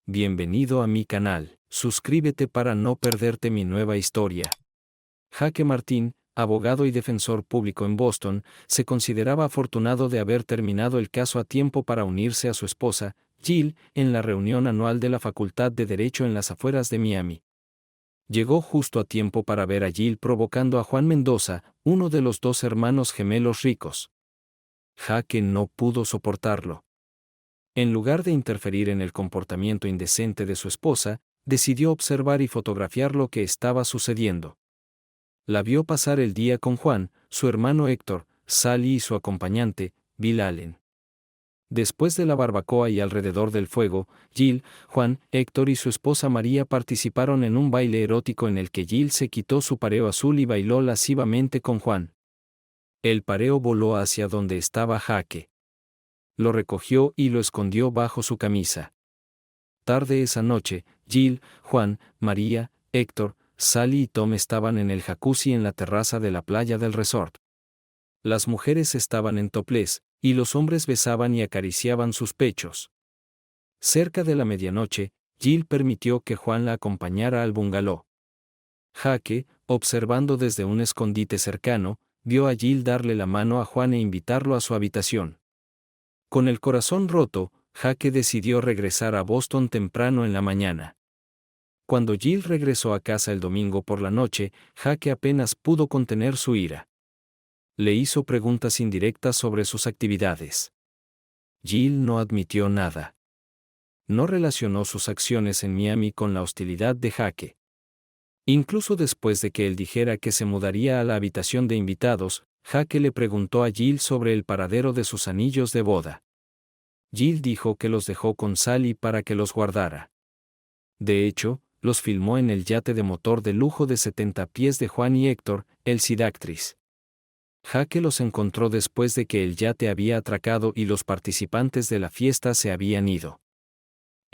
Bienvenido a mi canal. Suscríbete para no perderte mi nueva historia. Jake Martin, abogado y defensor público en Boston, se consideraba afortunado de haber terminado el caso a tiempo para unirse a su esposa, Jill, en la reunión anual de la Facultad de Derecho en las afueras de Miami. Llegó justo a tiempo para ver a Jill provocando a Juan Mendoza, uno de los dos hermanos gemelos ricos. Jake no pudo soportarlo. En lugar de interferir en el comportamiento indecente de su esposa, decidió observar y fotografiar lo que estaba sucediendo. La vio pasar el día con Juan, su hermano Héctor, Sally y su acompañante, Bill Allen. Después de la barbacoa y alrededor del fuego, Jill, Juan, Héctor y su esposa María participaron en un baile erótico en el que Jill se quitó su pareo azul y bailó lascivamente con Juan. El pareo voló hacia donde estaba Jake. Lo recogió y lo escondió bajo su camisa. Tarde esa noche, Jill, Juan, María, Héctor, Sally y Tom estaban en el jacuzzi en la terraza de la playa del resort. Las mujeres estaban en topless, y los hombres besaban y acariciaban sus pechos. Cerca de la medianoche, Jill permitió que Juan la acompañara al bungalow. Jake, observando desde un escondite cercano, vio a Jill darle la mano a Juan e invitarlo a su habitación. Con el corazón roto, Jake decidió regresar a Boston temprano en la mañana. Cuando Jill regresó a casa el domingo por la noche, Jake apenas pudo contener su ira. Le hizo preguntas indirectas sobre sus actividades. Jill no admitió nada. No relacionó sus acciones en Miami con la hostilidad de Jake. Incluso después de que él dijera que se mudaría a la habitación de invitados, Jake le preguntó a Jill sobre el paradero de sus anillos de boda. Jill dijo que los dejó con Sally para que los guardara. De hecho, los filmó en el yate de motor de lujo de 70 pies de Juan y Héctor, el Sidactris. Jake los encontró después de que el yate había atracado y los participantes de la fiesta se habían ido.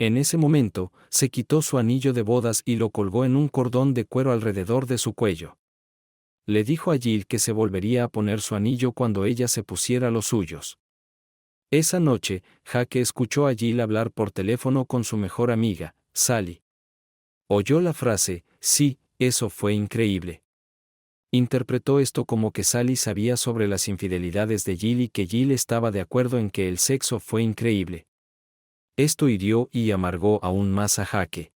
En ese momento, se quitó su anillo de bodas y lo colgó en un cordón de cuero alrededor de su cuello. Le dijo a Jill que se volvería a poner su anillo cuando ella se pusiera los suyos. Esa noche, Jake escuchó a Jill hablar por teléfono con su mejor amiga, Sally. Oyó la frase, sí, eso fue increíble. Interpretó esto como que Sally sabía sobre las infidelidades de Jill y que Jill estaba de acuerdo en que el sexo fue increíble. Esto hirió y amargó aún más a Jake.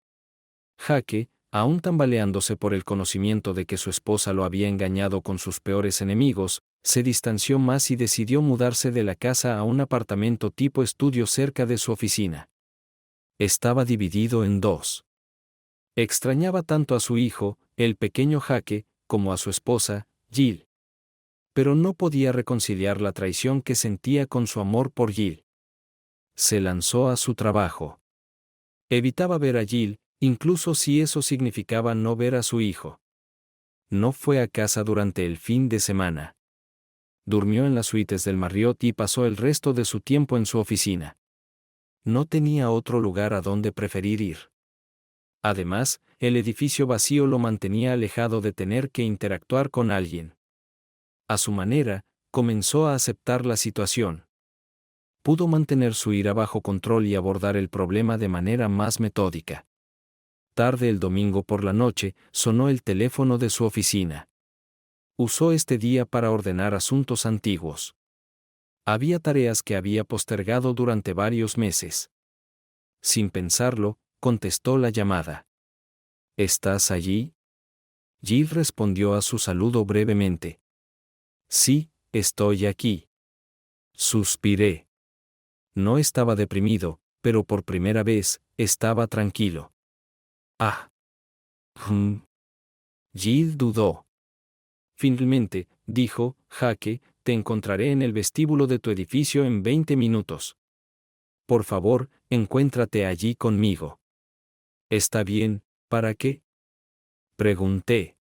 Jake, aún tambaleándose por el conocimiento de que su esposa lo había engañado con sus peores enemigos, se distanció más y decidió mudarse de la casa a un apartamento tipo estudio cerca de su oficina. Estaba dividido en dos. Extrañaba tanto a su hijo, el pequeño Jake, como a su esposa, Jill. Pero no podía reconciliar la traición que sentía con su amor por Jill. Se lanzó a su trabajo. Evitaba ver a Jill, incluso si eso significaba no ver a su hijo. No fue a casa durante el fin de semana. Durmió en las suites del Marriott y pasó el resto de su tiempo en su oficina. No tenía otro lugar a donde preferir ir. Además, el edificio vacío lo mantenía alejado de tener que interactuar con alguien. A su manera, comenzó a aceptar la situación. Pudo mantener su ira bajo control y abordar el problema de manera más metódica. Tarde el domingo por la noche, sonó el teléfono de su oficina. Usó este día para ordenar asuntos antiguos. Había tareas que había postergado durante varios meses. Sin pensarlo, contestó la llamada. ¿Estás allí? Jill respondió a su saludo brevemente. Sí, estoy aquí. Suspiré. No estaba deprimido, pero por primera vez, estaba tranquilo. Ah. Jill dudó. Finalmente, dijo, Jake, te encontraré en el vestíbulo de tu edificio en 20 minutos. Por favor, encuéntrate allí conmigo. ¿Está bien, para qué? Pregunté.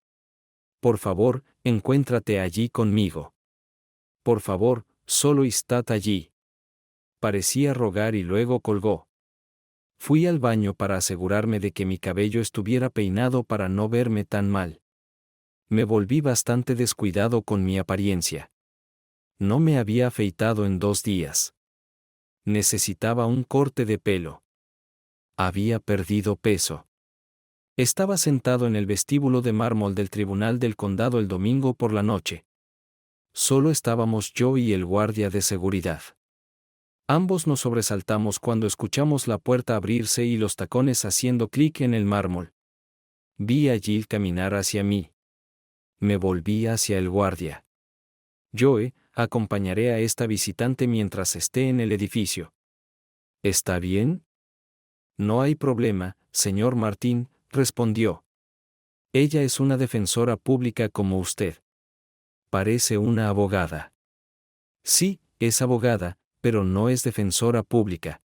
Por favor, encuéntrate allí conmigo. Por favor, solo estad allí. Parecía rogar y luego colgó. Fui al baño para asegurarme de que mi cabello estuviera peinado para no verme tan mal. Me volví bastante descuidado con mi apariencia. No me había afeitado en 2 días. Necesitaba un corte de pelo. Había perdido peso. Estaba sentado en el vestíbulo de mármol del Tribunal del Condado el domingo por la noche. Solo estábamos yo y el guardia de seguridad. Ambos nos sobresaltamos cuando escuchamos la puerta abrirse y los tacones haciendo clic en el mármol. Vi a Jill caminar hacia mí. Me volví hacia el guardia. Joe, acompañaré a esta visitante mientras esté en el edificio. ¿Está bien? No hay problema, señor Martín, respondió. Ella es una defensora pública como usted. Parece una abogada. Sí, es abogada, pero no es defensora pública.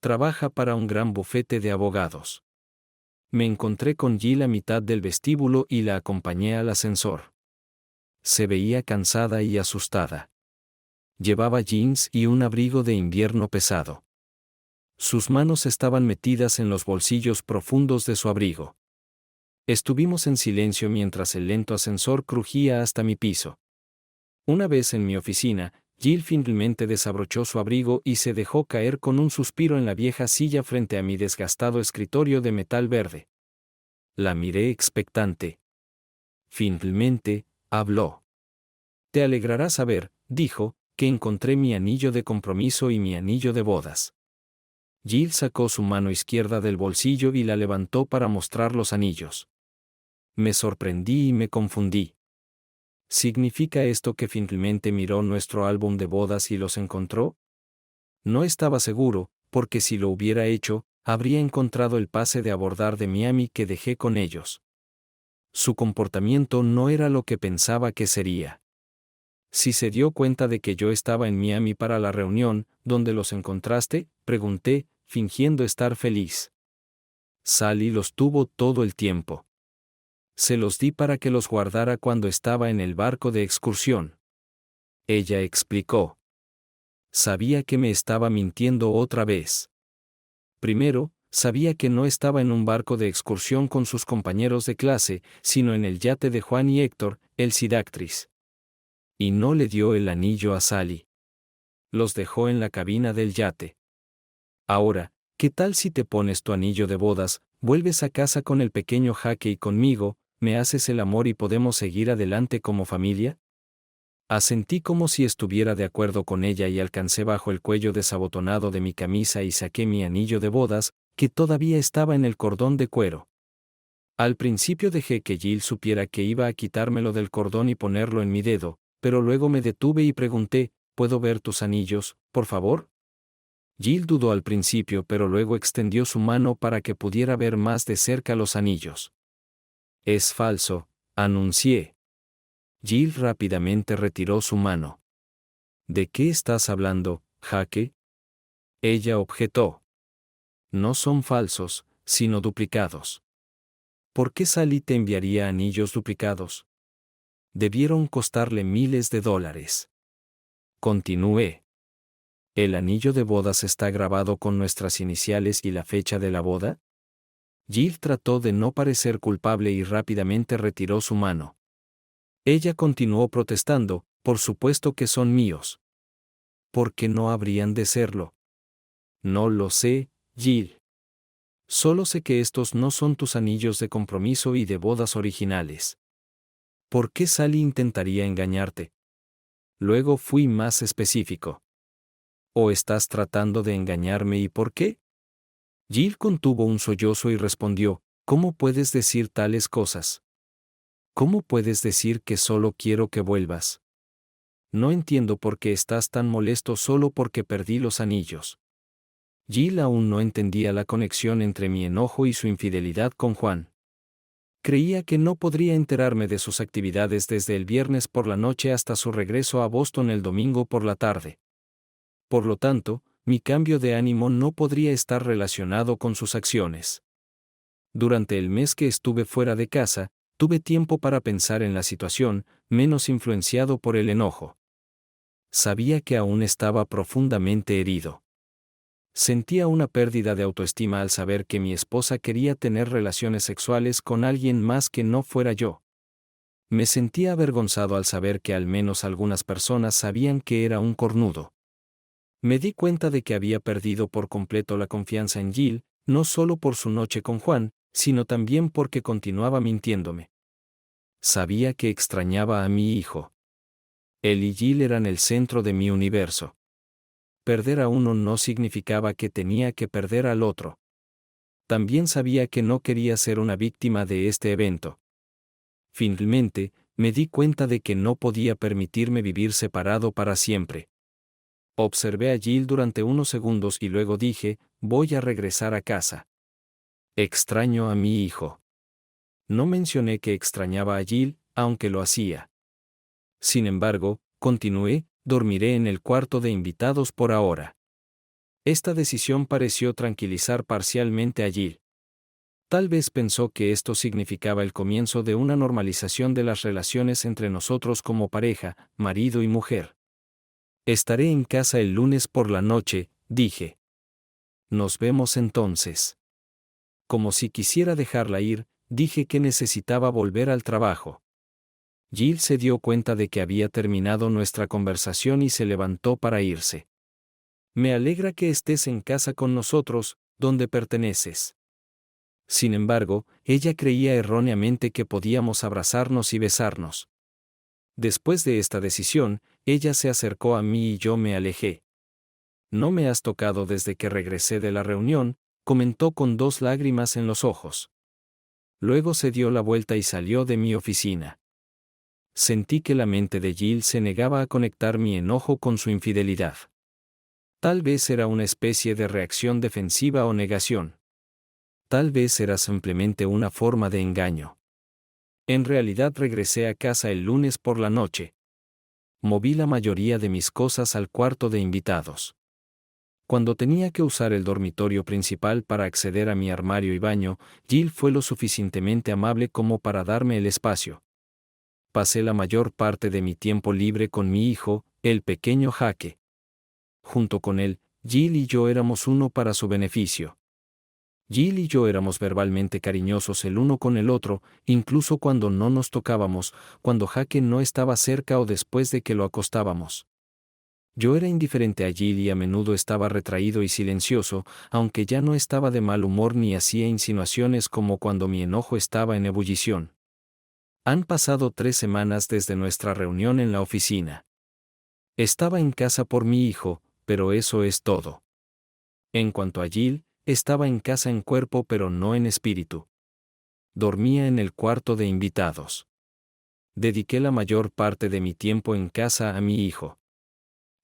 Trabaja para un gran bufete de abogados. Me encontré con Jill a mitad del vestíbulo y la acompañé al ascensor. Se veía cansada y asustada. Llevaba jeans y un abrigo de invierno pesado. Sus manos estaban metidas en los bolsillos profundos de su abrigo. Estuvimos en silencio mientras el lento ascensor crujía hasta mi piso. Una vez en mi oficina, Jill finalmente desabrochó su abrigo y se dejó caer con un suspiro en la vieja silla frente a mi desgastado escritorio de metal verde. La miré expectante. Finalmente, habló. Te alegrará saber, dijo, que encontré mi anillo de compromiso y mi anillo de bodas. Jill sacó su mano izquierda del bolsillo y la levantó para mostrar los anillos. Me sorprendí y me confundí. ¿Significa esto que finalmente miró nuestro álbum de bodas y los encontró? No estaba seguro, porque si lo hubiera hecho, habría encontrado el pase de abordar de Miami que dejé con ellos. Su comportamiento no era lo que pensaba que sería. Si se dio cuenta de que yo estaba en Miami para la reunión, ¿dónde los encontraste?, pregunté, fingiendo estar feliz. Sally los tuvo todo el tiempo. Se los di para que los guardara cuando estaba en el barco de excursión. Ella explicó. Sabía que me estaba mintiendo otra vez. Primero, sabía que no estaba en un barco de excursión con sus compañeros de clase, sino en el yate de Juan y Héctor, el Sidactris. Y no le dio el anillo a Sally. Los dejó en la cabina del yate. Ahora, ¿qué tal si te pones tu anillo de bodas, vuelves a casa con el pequeño Jaque y conmigo, me haces el amor y podemos seguir adelante como familia? Asentí como si estuviera de acuerdo con ella y alcancé bajo el cuello desabotonado de mi camisa y saqué mi anillo de bodas, que todavía estaba en el cordón de cuero. Al principio dejé que Jill supiera que iba a quitármelo del cordón y ponerlo en mi dedo, pero luego me detuve y pregunté, ¿puedo ver tus anillos, por favor? Jill dudó al principio, pero luego extendió su mano para que pudiera ver más de cerca los anillos. Es falso, anuncié. Jill rápidamente retiró su mano. ¿De qué estás hablando, Jaque? Ella objetó. No son falsos, sino duplicados. ¿Por qué Sally te enviaría anillos duplicados? Debieron costarle miles de dólares. Continué. ¿El anillo de bodas está grabado con nuestras iniciales y la fecha de la boda? Jill trató de no parecer culpable y rápidamente retiró su mano. Ella continuó protestando, por supuesto que son míos. ¿Por qué no habrían de serlo? No lo sé, Jill. Solo sé que estos no son tus anillos de compromiso y de bodas originales. ¿Por qué Sally intentaría engañarte? Luego fui más específico. ¿O estás tratando de engañarme y por qué? Jill contuvo un sollozo y respondió, ¿cómo puedes decir tales cosas? ¿Cómo puedes decir que solo quiero que vuelvas? No entiendo por qué estás tan molesto solo porque perdí los anillos. Jill aún no entendía la conexión entre mi enojo y su infidelidad con Juan. Creía que no podría enterarme de sus actividades desde el viernes por la noche hasta su regreso a Boston el domingo por la tarde. Por lo tanto, mi cambio de ánimo no podría estar relacionado con sus acciones. Durante el mes que estuve fuera de casa, tuve tiempo para pensar en la situación, menos influenciado por el enojo. Sabía que aún estaba profundamente herido. Sentía una pérdida de autoestima al saber que mi esposa quería tener relaciones sexuales con alguien más que no fuera yo. Me sentía avergonzado al saber que al menos algunas personas sabían que era un cornudo. Me di cuenta de que había perdido por completo la confianza en Jill, no solo por su noche con Juan, sino también porque continuaba mintiéndome. Sabía que extrañaba a mi hijo. Él y Jill eran el centro de mi universo. Perder a uno no significaba que tenía que perder al otro. También sabía que no quería ser una víctima de este evento. Finalmente, me di cuenta de que no podía permitirme vivir separado para siempre. Observé a Jill durante unos segundos y luego dije, voy a regresar a casa. Extraño a mi hijo. No mencioné que extrañaba a Jill, aunque lo hacía. Sin embargo, continué, dormiré en el cuarto de invitados por ahora. Esta decisión pareció tranquilizar parcialmente a Jill. Tal vez pensó que esto significaba el comienzo de una normalización de las relaciones entre nosotros como pareja, marido y mujer. Estaré en casa el lunes por la noche, dije. Nos vemos entonces. Como si quisiera dejarla ir, dije que necesitaba volver al trabajo. Jill se dio cuenta de que había terminado nuestra conversación y se levantó para irse. Me alegra que estés en casa con nosotros, donde perteneces. Sin embargo, ella creía erróneamente que podíamos abrazarnos y besarnos. Después de esta decisión, ella se acercó a mí y yo me alejé. No me has tocado desde que regresé de la reunión, comentó con 2 lágrimas en los ojos. Luego se dio la vuelta y salió de mi oficina. Sentí que la mente de Jill se negaba a conectar mi enojo con su infidelidad. Tal vez era una especie de reacción defensiva o negación. Tal vez era simplemente una forma de engaño. En realidad regresé a casa el lunes por la noche. Moví la mayoría de mis cosas al cuarto de invitados. Cuando tenía que usar el dormitorio principal para acceder a mi armario y baño, Jill fue lo suficientemente amable como para darme el espacio. Pasé la mayor parte de mi tiempo libre con mi hijo, el pequeño Jake. Junto con él, Jill y yo éramos uno para su beneficio. Jill y yo éramos verbalmente cariñosos el uno con el otro, incluso cuando no nos tocábamos, cuando Jake no estaba cerca o después de que lo acostábamos. Yo era indiferente a Jill y a menudo estaba retraído y silencioso, aunque ya no estaba de mal humor ni hacía insinuaciones como cuando mi enojo estaba en ebullición. Han pasado 3 semanas desde nuestra reunión en la oficina. Estaba en casa por mi hijo, pero eso es todo. En cuanto a Jill, estaba en casa en cuerpo pero no en espíritu. Dormía en el cuarto de invitados. Dediqué la mayor parte de mi tiempo en casa a mi hijo.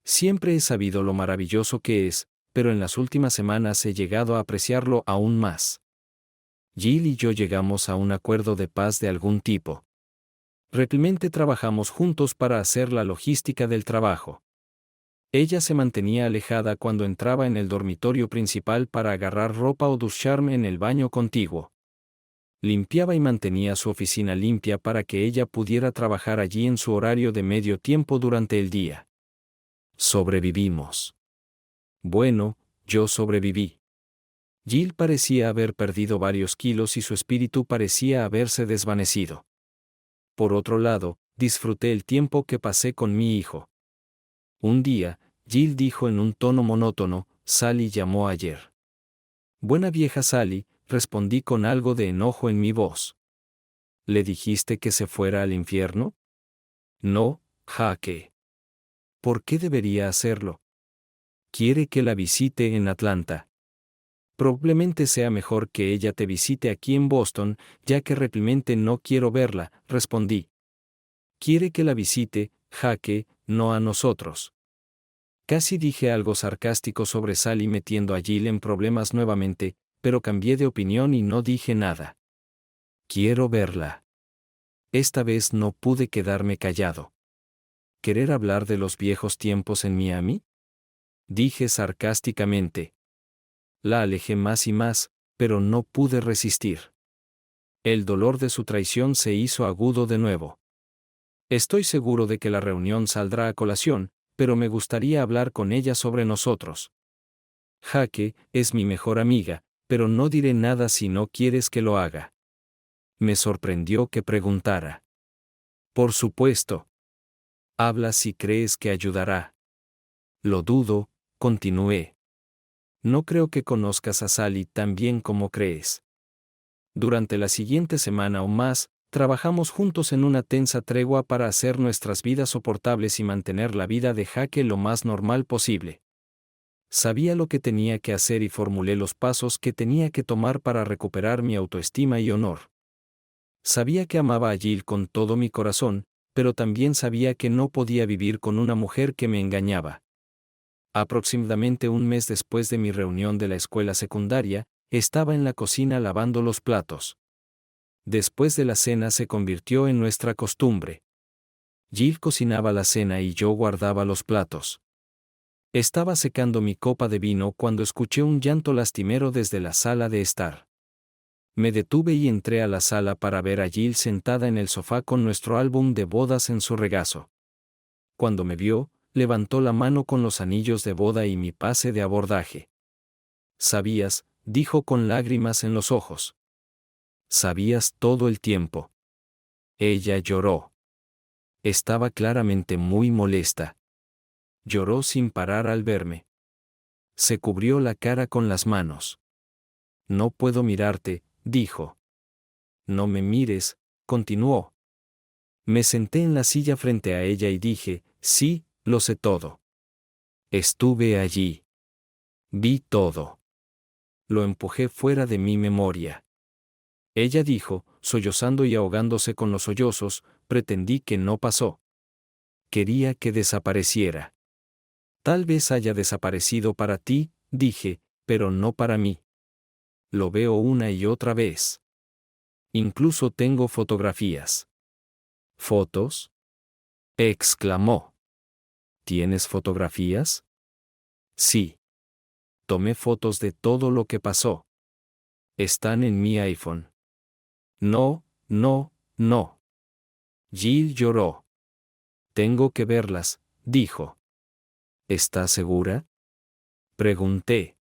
Siempre he sabido lo maravilloso que es, pero en las últimas semanas he llegado a apreciarlo aún más. Jill y yo llegamos a un acuerdo de paz de algún tipo. Realmente trabajamos juntos para hacer la logística del trabajo. Ella se mantenía alejada cuando entraba en el dormitorio principal para agarrar ropa o ducharme en el baño contiguo. Limpiaba y mantenía su oficina limpia para que ella pudiera trabajar allí en su horario de medio tiempo durante el día. Sobrevivimos. Bueno, yo sobreviví. Jill parecía haber perdido varios kilos y su espíritu parecía haberse desvanecido. Por otro lado, disfruté el tiempo que pasé con mi hijo. Un día, Jill dijo en un tono monótono, Sally llamó ayer. Buena vieja Sally, respondí con algo de enojo en mi voz. ¿Le dijiste que se fuera al infierno? No, Jake. ¿Por qué debería hacerlo? Quiere que la visite en Atlanta. Probablemente sea mejor que ella te visite aquí en Boston, ya que realmente no quiero verla, respondí. Quiere que la visite, Jake, no a nosotros. Casi dije algo sarcástico sobre Sally metiendo a Jill en problemas nuevamente, pero cambié de opinión y no dije nada. Quiero verla. Esta vez no pude quedarme callado. ¿Querer hablar de los viejos tiempos en Miami? Dije sarcásticamente. La alejé más y más, pero no pude resistir. El dolor de su traición se hizo agudo de nuevo. Estoy seguro de que la reunión saldrá a colación, pero me gustaría hablar con ella sobre nosotros. Jake es mi mejor amiga, pero no diré nada si no quieres que lo haga. Me sorprendió que preguntara. Por supuesto. Habla si crees que ayudará. Lo dudo, continué. No creo que conozcas a Sally tan bien como crees. Durante la siguiente semana o más, trabajamos juntos en una tensa tregua para hacer nuestras vidas soportables y mantener la vida de Jake lo más normal posible. Sabía lo que tenía que hacer y formulé los pasos que tenía que tomar para recuperar mi autoestima y honor. Sabía que amaba a Jill con todo mi corazón, pero también sabía que no podía vivir con una mujer que me engañaba. Aproximadamente un mes después de mi reunión de la escuela secundaria, estaba en la cocina lavando los platos. Después de la cena se convirtió en nuestra costumbre. Jill cocinaba la cena y yo guardaba los platos. Estaba secando mi copa de vino cuando escuché un llanto lastimero desde la sala de estar. Me detuve y entré a la sala para ver a Jill sentada en el sofá con nuestro álbum de bodas en su regazo. Cuando me vio, levantó la mano con los anillos de boda y mi pase de abordaje. «Sabías», dijo con lágrimas en los ojos. «Sabías todo el tiempo». Ella lloró. Estaba claramente muy molesta. Lloró sin parar al verme. Se cubrió la cara con las manos. «No puedo mirarte», dijo. «No me mires», continuó. Me senté en la silla frente a ella y dije, «Sí, lo sé todo. Estuve allí. Vi todo». Lo empujé fuera de mi memoria. Ella dijo, sollozando y ahogándose con los sollozos, «Pretendí que no pasó. Quería que desapareciera». «Tal vez haya desaparecido para ti», dije, «pero no para mí. Lo veo una y otra vez. Incluso tengo fotografías». «¿Fotos?», exclamó. «¿Tienes fotografías?». «Sí. Tomé fotos de todo lo que pasó. Están en mi iPhone». «No, no, no». Jill lloró. «Tengo que verlas», dijo. «¿Estás segura?», pregunté.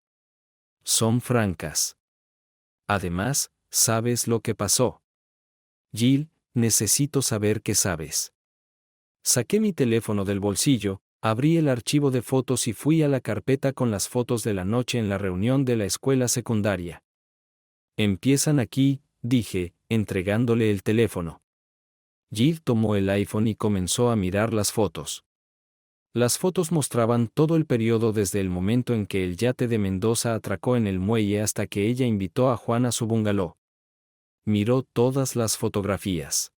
«Son francas. Además, ¿sabes lo que pasó?». «Jill, necesito saber qué sabes». Saqué mi teléfono del bolsillo, abrí el archivo de fotos y fui a la carpeta con las fotos de la noche en la reunión de la escuela secundaria. «Empiezan aquí», dije, entregándole el teléfono. Jill tomó el iPhone y comenzó a mirar las fotos. Las fotos mostraban todo el periodo desde el momento en que el yate de Mendoza atracó en el muelle hasta que ella invitó a Juan a su bungalow. Miró todas las fotografías.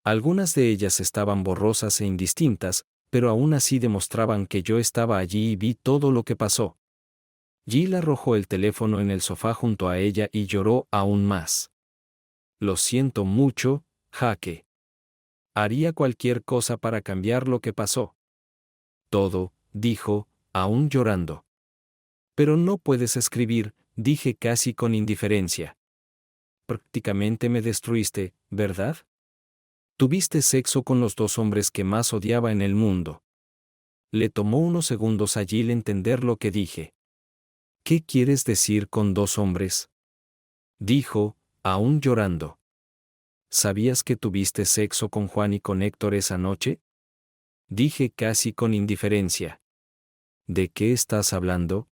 Algunas de ellas estaban borrosas e indistintas, pero aún así demostraban que yo estaba allí y vi todo lo que pasó. Jill arrojó el teléfono en el sofá junto a ella y lloró aún más. «Lo siento mucho, Jake. Haría cualquier cosa para cambiar lo que pasó». «Todo», dijo, aún llorando. «Pero no puedes escribir», dije casi con indiferencia. «Prácticamente me destruiste, ¿verdad? Tuviste sexo con los dos hombres que más odiaba en el mundo». Le tomó unos segundos a Jill entender lo que dije. «¿Qué quieres decir con dos hombres?», dijo, aún llorando. «¿Sabías que tuviste sexo con Juan y con Héctor esa noche?», dije casi con indiferencia. «¿De qué estás hablando?».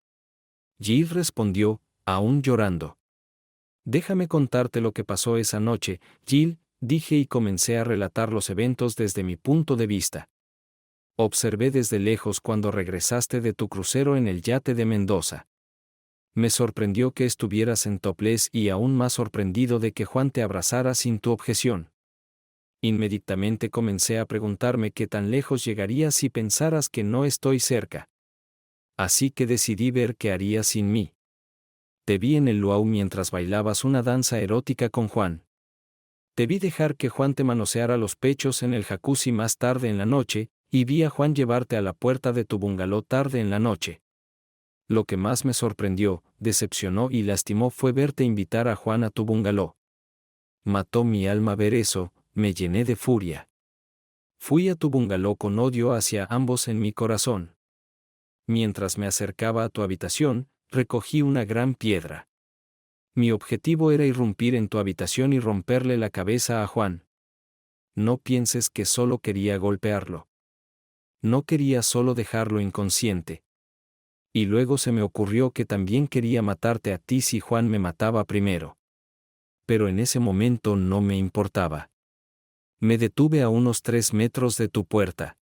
Jill respondió, aún llorando. «Déjame contarte lo que pasó esa noche, Jill», dije y comencé a relatar los eventos desde mi punto de vista. «Observé desde lejos cuando regresaste de tu crucero en el yate de Mendoza. Me sorprendió que estuvieras en topless y aún más sorprendido de que Juan te abrazara sin tu objeción. Inmediatamente comencé a preguntarme qué tan lejos llegarías si pensaras que no estoy cerca. Así que decidí ver qué harías sin mí. Te vi en el luau mientras bailabas una danza erótica con Juan. Te vi dejar que Juan te manoseara los pechos en el jacuzzi más tarde en la noche, y vi a Juan llevarte a la puerta de tu bungalow tarde en la noche. Lo que más me sorprendió, decepcionó y lastimó fue verte invitar a Juan a tu bungalow. Mató mi alma ver eso, me llené de furia. Fui a tu bungalow con odio hacia ambos en mi corazón. Mientras me acercaba a tu habitación, recogí una gran piedra. Mi objetivo era irrumpir en tu habitación y romperle la cabeza a Juan. No pienses que solo quería golpearlo. No quería solo dejarlo inconsciente. y luego se me ocurrió que también quería matarte a ti si Juan me mataba primero. Pero en ese momento no me importaba. Me detuve a unos 3 metros de tu puerta.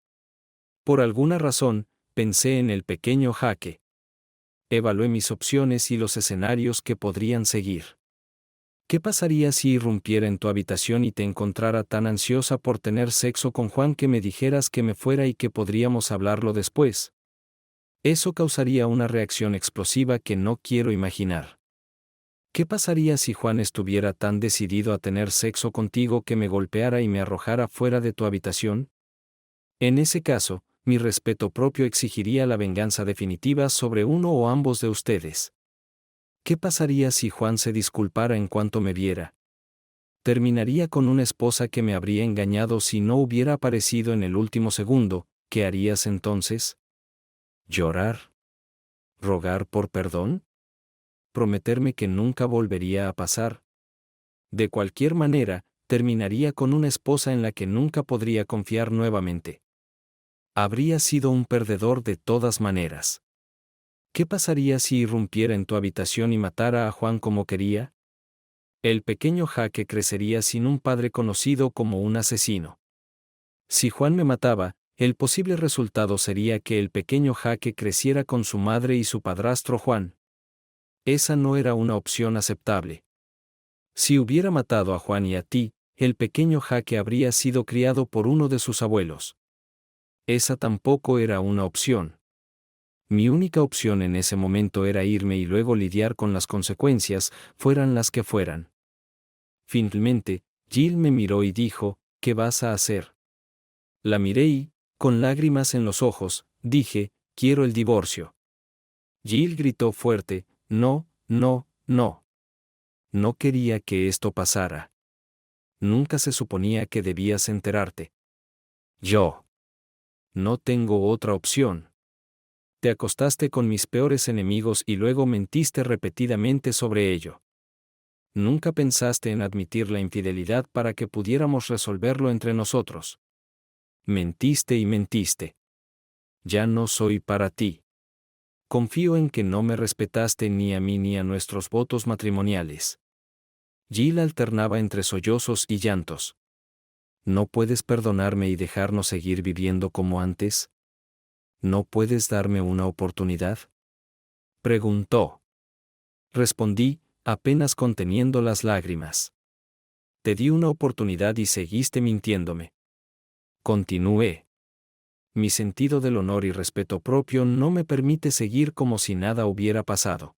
Por alguna razón, pensé en el pequeño Jaque. Evalué mis opciones y los escenarios que podrían seguir. ¿Qué pasaría si irrumpiera en tu habitación y te encontrara tan ansiosa por tener sexo con Juan que me dijeras que me fuera y que podríamos hablarlo después? Eso causaría una reacción explosiva que no quiero imaginar. ¿Qué pasaría si Juan estuviera tan decidido a tener sexo contigo que me golpeara y me arrojara fuera de tu habitación? En ese caso, mi respeto propio exigiría la venganza definitiva sobre uno o ambos de ustedes. ¿Qué pasaría si Juan se disculpara en cuanto me viera? Terminaría con una esposa que me habría engañado si no hubiera aparecido en el último segundo. ¿Qué harías entonces? ¿Llorar? ¿Rogar por perdón? ¿Prometerme que nunca volvería a pasar? De cualquier manera, terminaría con una esposa en la que nunca podría confiar nuevamente. Habría sido un perdedor de todas maneras. ¿Qué pasaría si irrumpiera en tu habitación y matara a Juan como quería? El pequeño Jaque crecería sin un padre conocido como un asesino. Si Juan me mataba, el posible resultado sería que el pequeño Jaque creciera con su madre y su padrastro Juan. Esa no era una opción aceptable. Si hubiera matado a Juan y a ti, el pequeño Jaque habría sido criado por uno de sus abuelos. Esa tampoco era una opción. Mi única opción en ese momento era irme y luego lidiar con las consecuencias, fueran las que fueran. Finalmente, Jill me miró y dijo, ¿qué vas a hacer? La miré y, con lágrimas en los ojos, dije, quiero el divorcio. Jill gritó fuerte, no, no, no. No quería que esto pasara. Nunca se suponía que debías enterarte. Yo. No tengo otra opción. Te acostaste con mis peores enemigos y luego mentiste repetidamente sobre ello. Nunca pensaste en admitir la infidelidad para que pudiéramos resolverlo entre nosotros. Mentiste y mentiste. Ya no soy para ti. Confío en que no me respetaste ni a mí ni a nuestros votos matrimoniales. Jill alternaba entre sollozos y llantos. ¿No puedes perdonarme y dejarnos seguir viviendo como antes? ¿No puedes darme una oportunidad? Preguntó. Respondí, apenas conteniendo las lágrimas. Te di una oportunidad y seguiste mintiéndome. Continué. Mi sentido del honor y respeto propio no me permite seguir como si nada hubiera pasado.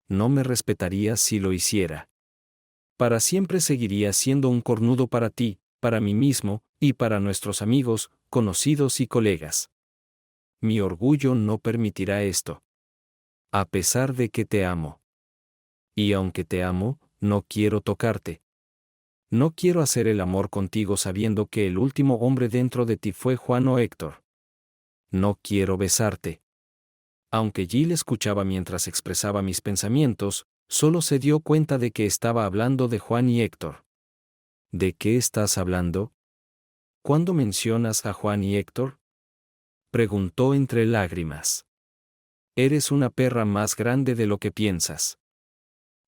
No me respetarías si lo hiciera. Para siempre seguiría siendo un cornudo para ti, para mí mismo, y para nuestros amigos, conocidos y colegas. Mi orgullo no permitirá esto. A pesar de que te amo. Y aunque te amo, no quiero tocarte. No quiero hacer el amor contigo sabiendo que el último hombre dentro de ti fue Juan o Héctor. No quiero besarte. Aunque Jill escuchaba mientras expresaba mis pensamientos, solo se dio cuenta de que estaba hablando de Juan y Héctor. ¿De qué estás hablando? ¿Cuándo mencionas a Juan y Héctor? Preguntó entre lágrimas. Eres una perra más grande de lo que piensas.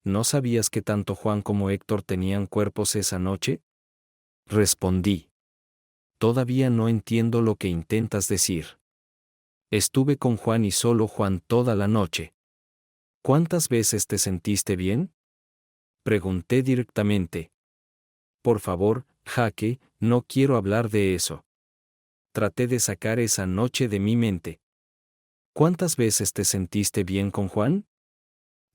¿No sabías que tanto Juan como Héctor tenían cuerpos esa noche? Respondí. Todavía no entiendo lo que intentas decir. Estuve con Juan y solo Juan toda la noche. ¿Cuántas veces te sentiste bien? Pregunté directamente. Por favor, Jaque, no quiero hablar de eso. Traté de sacar esa noche de mi mente. ¿Cuántas veces te sentiste bien con Juan?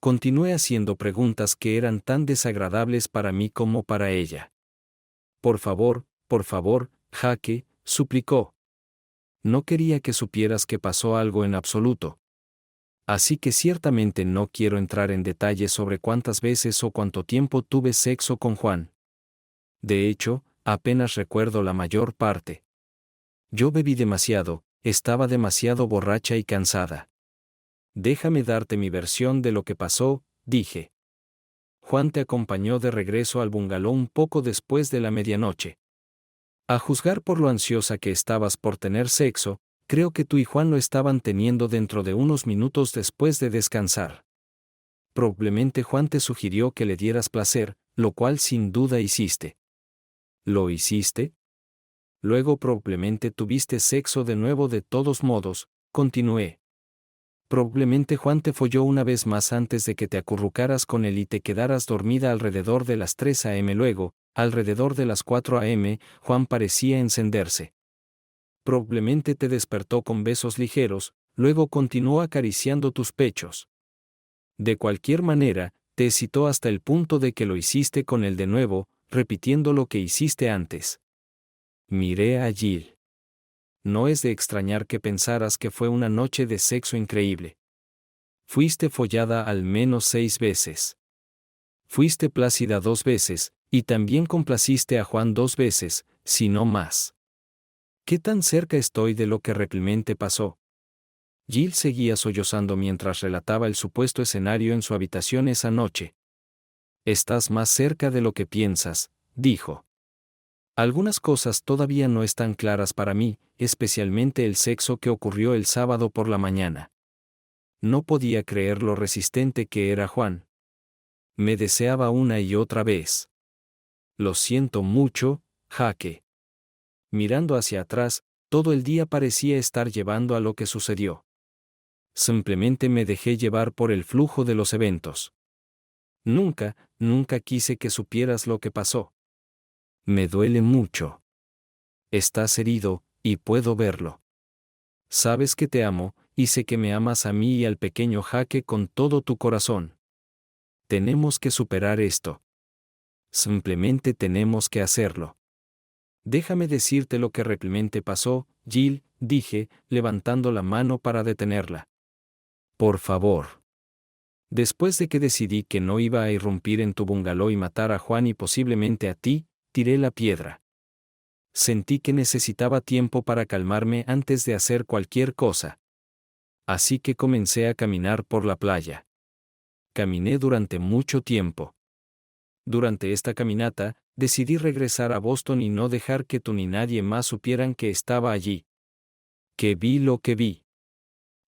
Continué haciendo preguntas que eran tan desagradables para mí como para ella. Por favor, Jaque, suplicó. No quería que supieras que pasó algo en absoluto. Así que ciertamente no quiero entrar en detalles sobre cuántas veces o cuánto tiempo tuve sexo con Juan. De hecho, apenas recuerdo la mayor parte. Yo bebí demasiado, estaba demasiado borracha y cansada. Déjame darte mi versión de lo que pasó, dije. Juan te acompañó de regreso al bungalow un poco después de la medianoche. A juzgar por lo ansiosa que estabas por tener sexo, creo que tú y Juan lo estaban teniendo dentro de unos minutos después de descansar. Probablemente Juan te sugirió que le dieras placer, lo cual sin duda hiciste. ¿Lo hiciste? Luego probablemente tuviste sexo de nuevo de todos modos, continué. Probablemente Juan te folló una vez más antes de que te acurrucaras con él y te quedaras dormida alrededor de las 3 a.m. Luego, alrededor de las 4 a.m., Juan parecía encenderse. Probablemente te despertó con besos ligeros, luego continuó acariciando tus pechos. De cualquier manera, te excitó hasta el punto de que lo hiciste con él de nuevo, repitiendo lo que hiciste antes. Miré a Jill. No es de extrañar que pensaras que fue una noche de sexo increíble. Fuiste follada al menos 6 veces. Fuiste plácida 2 veces, y también complaciste a Juan 2 veces, si no más. ¿Qué tan cerca estoy de lo que realmente pasó? Jill seguía sollozando mientras relataba el supuesto escenario en su habitación esa noche. Estás más cerca de lo que piensas, dijo. Algunas cosas todavía no están claras para mí, especialmente el sexo que ocurrió el sábado por la mañana. No podía creer lo resistente que era Juan. Me deseaba una y otra vez. Lo siento mucho, Jaque. Mirando hacia atrás, todo el día parecía estar llevando a lo que sucedió. Simplemente me dejé llevar por el flujo de los eventos. Nunca quise que supieras lo que pasó. Me duele mucho. Estás herido, y puedo verlo. Sabes que te amo, y sé que me amas a mí y al pequeño Jaque con todo tu corazón. Tenemos que superar esto. Simplemente tenemos que hacerlo. Déjame decirte lo que realmente pasó, Jill, dije, levantando la mano para detenerla. Por favor. Después de que decidí que no iba a irrumpir en tu bungalow y matar a Juan y posiblemente a ti, tiré la piedra. Sentí que necesitaba tiempo para calmarme antes de hacer cualquier cosa. Así que comencé a caminar por la playa. Caminé durante mucho tiempo. Durante esta caminata, decidí regresar a Boston y no dejar que tú ni nadie más supieran que estaba allí. Que vi lo que vi.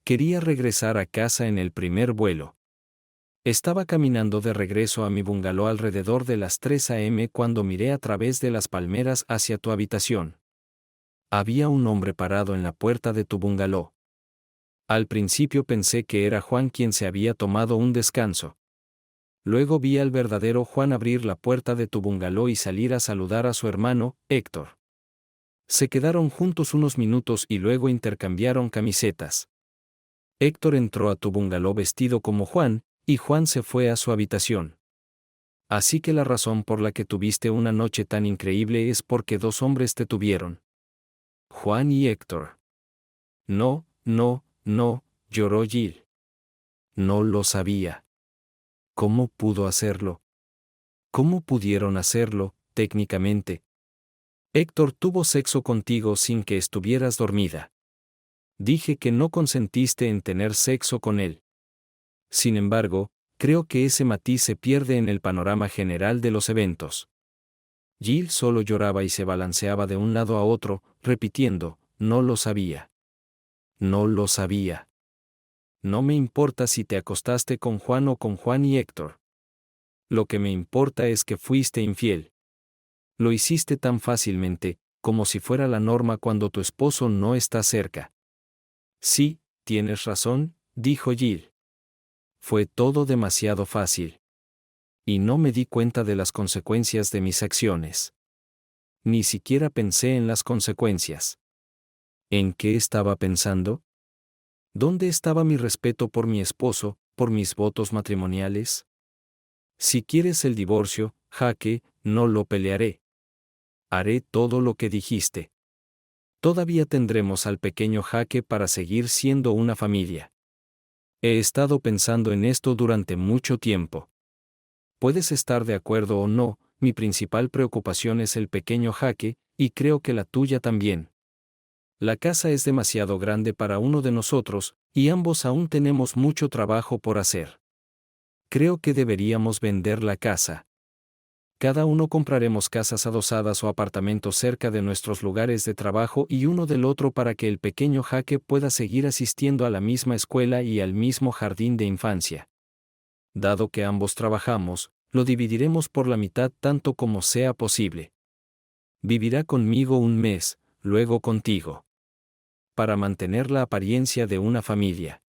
Quería regresar a casa en el primer vuelo. Estaba caminando de regreso a mi bungalow alrededor de las 3 a.m. cuando miré a través de las palmeras hacia tu habitación. Había un hombre parado en la puerta de tu bungalow. Al principio pensé que era Juan quien se había tomado un descanso. Luego vi al verdadero Juan abrir la puerta de tu bungalow y salir a saludar a su hermano, Héctor. Se quedaron juntos unos minutos y luego intercambiaron camisetas. Héctor entró a tu bungalow vestido como Juan, y Juan se fue a su habitación. Así que la razón por la que tuviste una noche tan increíble es porque 2 hombres te tuvieron. Juan y Héctor. No, lloró Jill. No lo sabía. ¿Cómo pudo hacerlo? ¿Cómo pudieron hacerlo, técnicamente? Héctor tuvo sexo contigo sin que estuvieras dormida. Dije que no consentiste en tener sexo con él. Sin embargo, creo que ese matiz se pierde en el panorama general de los eventos. Jill solo lloraba y se balanceaba de un lado a otro, repitiendo, no lo sabía. No lo sabía. No me importa si te acostaste con Juan o con Juan y Héctor. Lo que me importa es que fuiste infiel. Lo hiciste tan fácilmente, como si fuera la norma cuando tu esposo no está cerca. Sí, tienes razón, dijo Jill. Fue todo demasiado fácil. Y no me di cuenta de las consecuencias de mis acciones. Ni siquiera pensé en las consecuencias. ¿En qué estaba pensando? ¿Dónde estaba mi respeto por mi esposo, por mis votos matrimoniales? Si quieres el divorcio, Jaque, no lo pelearé. Haré todo lo que dijiste. Todavía tendremos al pequeño Jaque para seguir siendo una familia. He estado pensando en esto durante mucho tiempo. Puedes estar de acuerdo o no, mi principal preocupación es el pequeño Jaque, y creo que la tuya también. La casa es demasiado grande para uno de nosotros, y ambos aún tenemos mucho trabajo por hacer. Creo que deberíamos vender la casa. Cada uno compraremos casas adosadas o apartamentos cerca de nuestros lugares de trabajo y uno del otro para que el pequeño Jaque pueda seguir asistiendo a la misma escuela y al mismo jardín de infancia. Dado que ambos trabajamos, lo dividiremos por la mitad tanto como sea posible. Vivirá conmigo un mes, luego contigo. Para mantener la apariencia de una familia.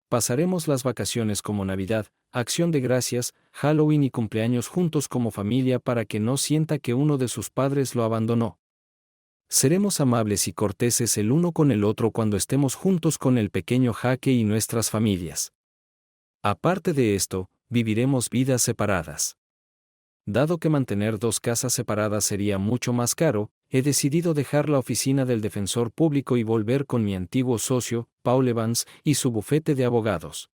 Pasaremos las vacaciones como Navidad, Acción de Gracias, Halloween y cumpleaños juntos como familia para que no sienta que uno de sus padres lo abandonó. Seremos amables y corteses el uno con el otro cuando estemos juntos con el pequeño Jaque y nuestras familias. Aparte de esto, viviremos vidas separadas. Dado que mantener dos casas separadas sería mucho más caro, he decidido dejar la oficina del defensor público y volver con mi antiguo socio, Paul Evans, y su bufete de abogados.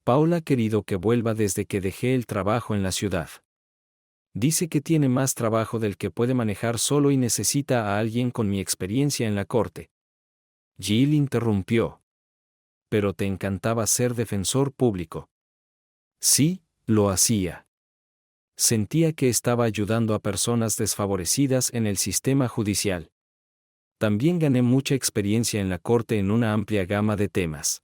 Paul ha querido que vuelva desde que dejé el trabajo en la ciudad. Dice que tiene más trabajo del que puede manejar solo y necesita a alguien con mi experiencia en la corte. Jill interrumpió. Pero te encantaba ser defensor público. Sí, lo hacía. Sentía que estaba ayudando a personas desfavorecidas en el sistema judicial. También gané mucha experiencia en la corte en una amplia gama de temas.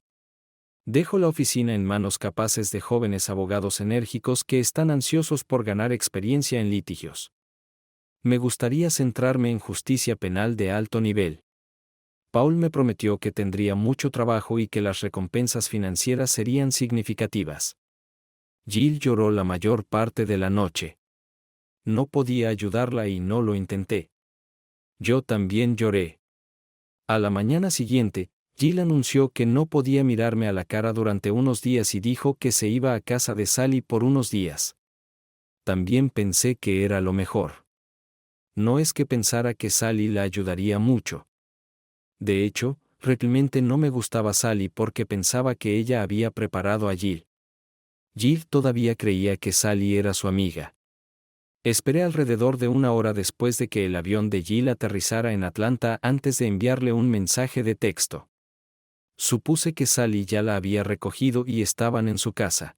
Dejo la oficina en manos capaces de jóvenes abogados enérgicos que están ansiosos por ganar experiencia en litigios. Me gustaría centrarme en justicia penal de alto nivel. Paul me prometió que tendría mucho trabajo y que las recompensas financieras serían significativas. Jill lloró la mayor parte de la noche. No podía ayudarla y no lo intenté. Yo también lloré. A la mañana siguiente, Jill anunció que no podía mirarme a la cara durante unos días y dijo que se iba a casa de Sally por unos días. También pensé que era lo mejor. No es que pensara que Sally la ayudaría mucho. De hecho, realmente no me gustaba Sally porque pensaba que ella había preparado a Jill. Jill todavía creía que Sally era su amiga. Esperé alrededor de una hora después de que el avión de Jill aterrizara en Atlanta antes de enviarle un mensaje de texto. Supuse que Sally ya la había recogido y estaban en su casa.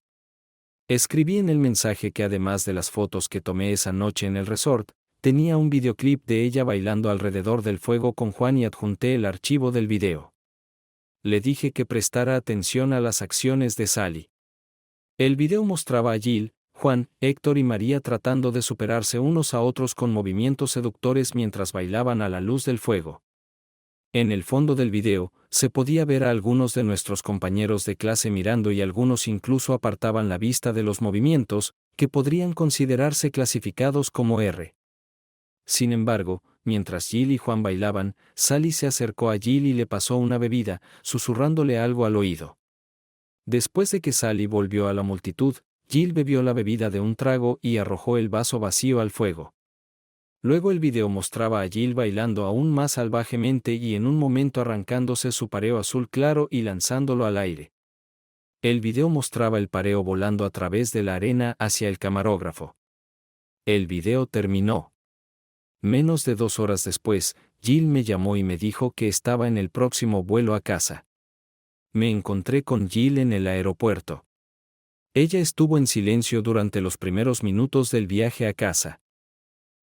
Escribí en el mensaje que además de las fotos que tomé esa noche en el resort, tenía un videoclip de ella bailando alrededor del fuego con Juan y adjunté el archivo del video. Le dije que prestara atención a las acciones de Sally. El video mostraba a Jill, Juan, Héctor y María tratando de superarse unos a otros con movimientos seductores mientras bailaban a la luz del fuego. En el fondo del video, se podía ver a algunos de nuestros compañeros de clase mirando y algunos incluso apartaban la vista de los movimientos, que podrían considerarse clasificados como R. Sin embargo, mientras Jill y Juan bailaban, Sally se acercó a Jill y le pasó una bebida, susurrándole algo al oído. Después de que Sally volvió a la multitud, Jill bebió la bebida de un trago y arrojó el vaso vacío al fuego. Luego el video mostraba a Jill bailando aún más salvajemente y en un momento arrancándose su pareo azul claro y lanzándolo al aire. El video mostraba el pareo volando a través de la arena hacia el camarógrafo. El video terminó. Menos de 2 horas después, Jill me llamó y me dijo que estaba en el próximo vuelo a casa. Me encontré con Jill en el aeropuerto. Ella estuvo en silencio durante los primeros minutos del viaje a casa.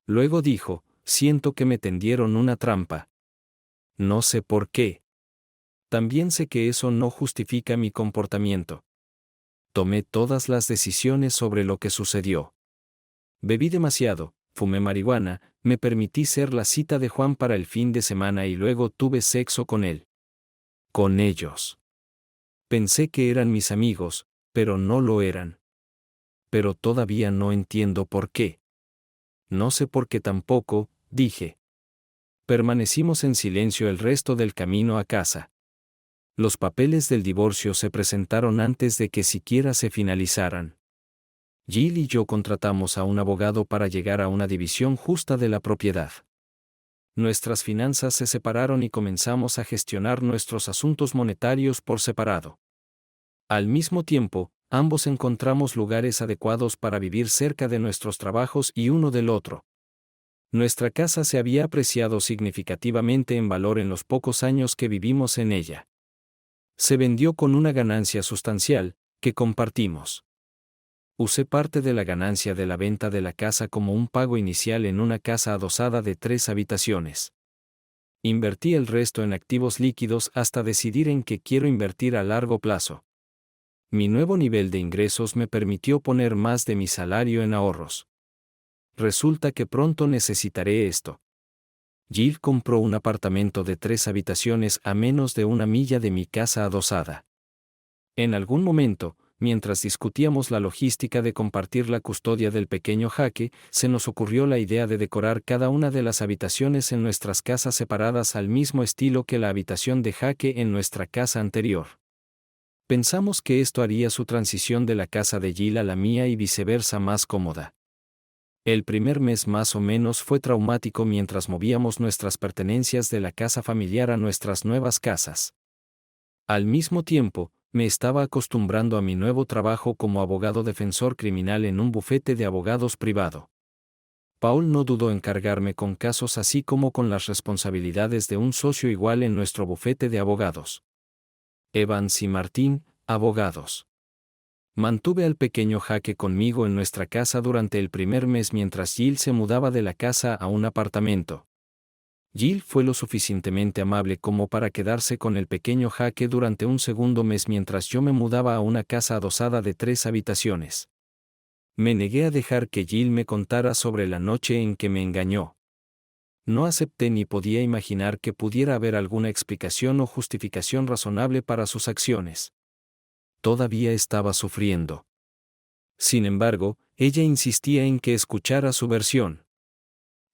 Luego dijo, siento que me tendieron una trampa. No sé por qué. También sé que eso no justifica mi comportamiento. Tomé todas las decisiones sobre lo que sucedió. Bebí demasiado, fumé marihuana, me permití ser la cita de Juan para el fin de semana y luego tuve sexo con él. Con ellos. Pensé que eran mis amigos, pero no lo eran. Pero todavía no entiendo por qué. No sé por qué tampoco, dije. Permanecimos en silencio el resto del camino a casa. Los papeles del divorcio se presentaron antes de que siquiera se finalizaran. Jill y yo contratamos a un abogado para llegar a una división justa de la propiedad. Nuestras finanzas se separaron y comenzamos a gestionar nuestros asuntos monetarios por separado. Al mismo tiempo, ambos encontramos lugares adecuados para vivir cerca de nuestros trabajos y uno del otro. Nuestra casa se había apreciado significativamente en valor en los pocos años que vivimos en ella. Se vendió con una ganancia sustancial, que compartimos. Usé parte de la ganancia de la venta de la casa como un pago inicial en una casa adosada de 3 habitaciones. Invertí el resto en activos líquidos hasta decidir en qué quiero invertir a largo plazo. Mi nuevo nivel de ingresos me permitió poner más de mi salario en ahorros. Resulta que pronto necesitaré esto. Jill compró un apartamento de 3 habitaciones a menos de 1 milla de mi casa adosada. En algún momento, mientras discutíamos la logística de compartir la custodia del pequeño Jaque, se nos ocurrió la idea de decorar cada una de las habitaciones en nuestras casas separadas al mismo estilo que la habitación de Jaque en nuestra casa anterior. Pensamos que esto haría su transición de la casa de Jill a la mía y viceversa más cómoda. El primer mes más o menos fue traumático mientras movíamos nuestras pertenencias de la casa familiar a nuestras nuevas casas. Al mismo tiempo, me estaba acostumbrando a mi nuevo trabajo como abogado defensor criminal en un bufete de abogados privado. Paul no dudó en cargarme con casos así como con las responsabilidades de un socio igual en nuestro bufete de abogados. Evans y Martin, abogados. Mantuve al pequeño Jaque conmigo en nuestra casa durante el primer mes mientras Jill se mudaba de la casa a un apartamento. Jill fue lo suficientemente amable como para quedarse con el pequeño Jaque durante un segundo mes mientras yo me mudaba a una casa adosada de 3 habitaciones. Me negué a dejar que Jill me contara sobre la noche en que me engañó. No acepté ni podía imaginar que pudiera haber alguna explicación o justificación razonable para sus acciones. Todavía estaba sufriendo. Sin embargo, ella insistía en que escuchara su versión.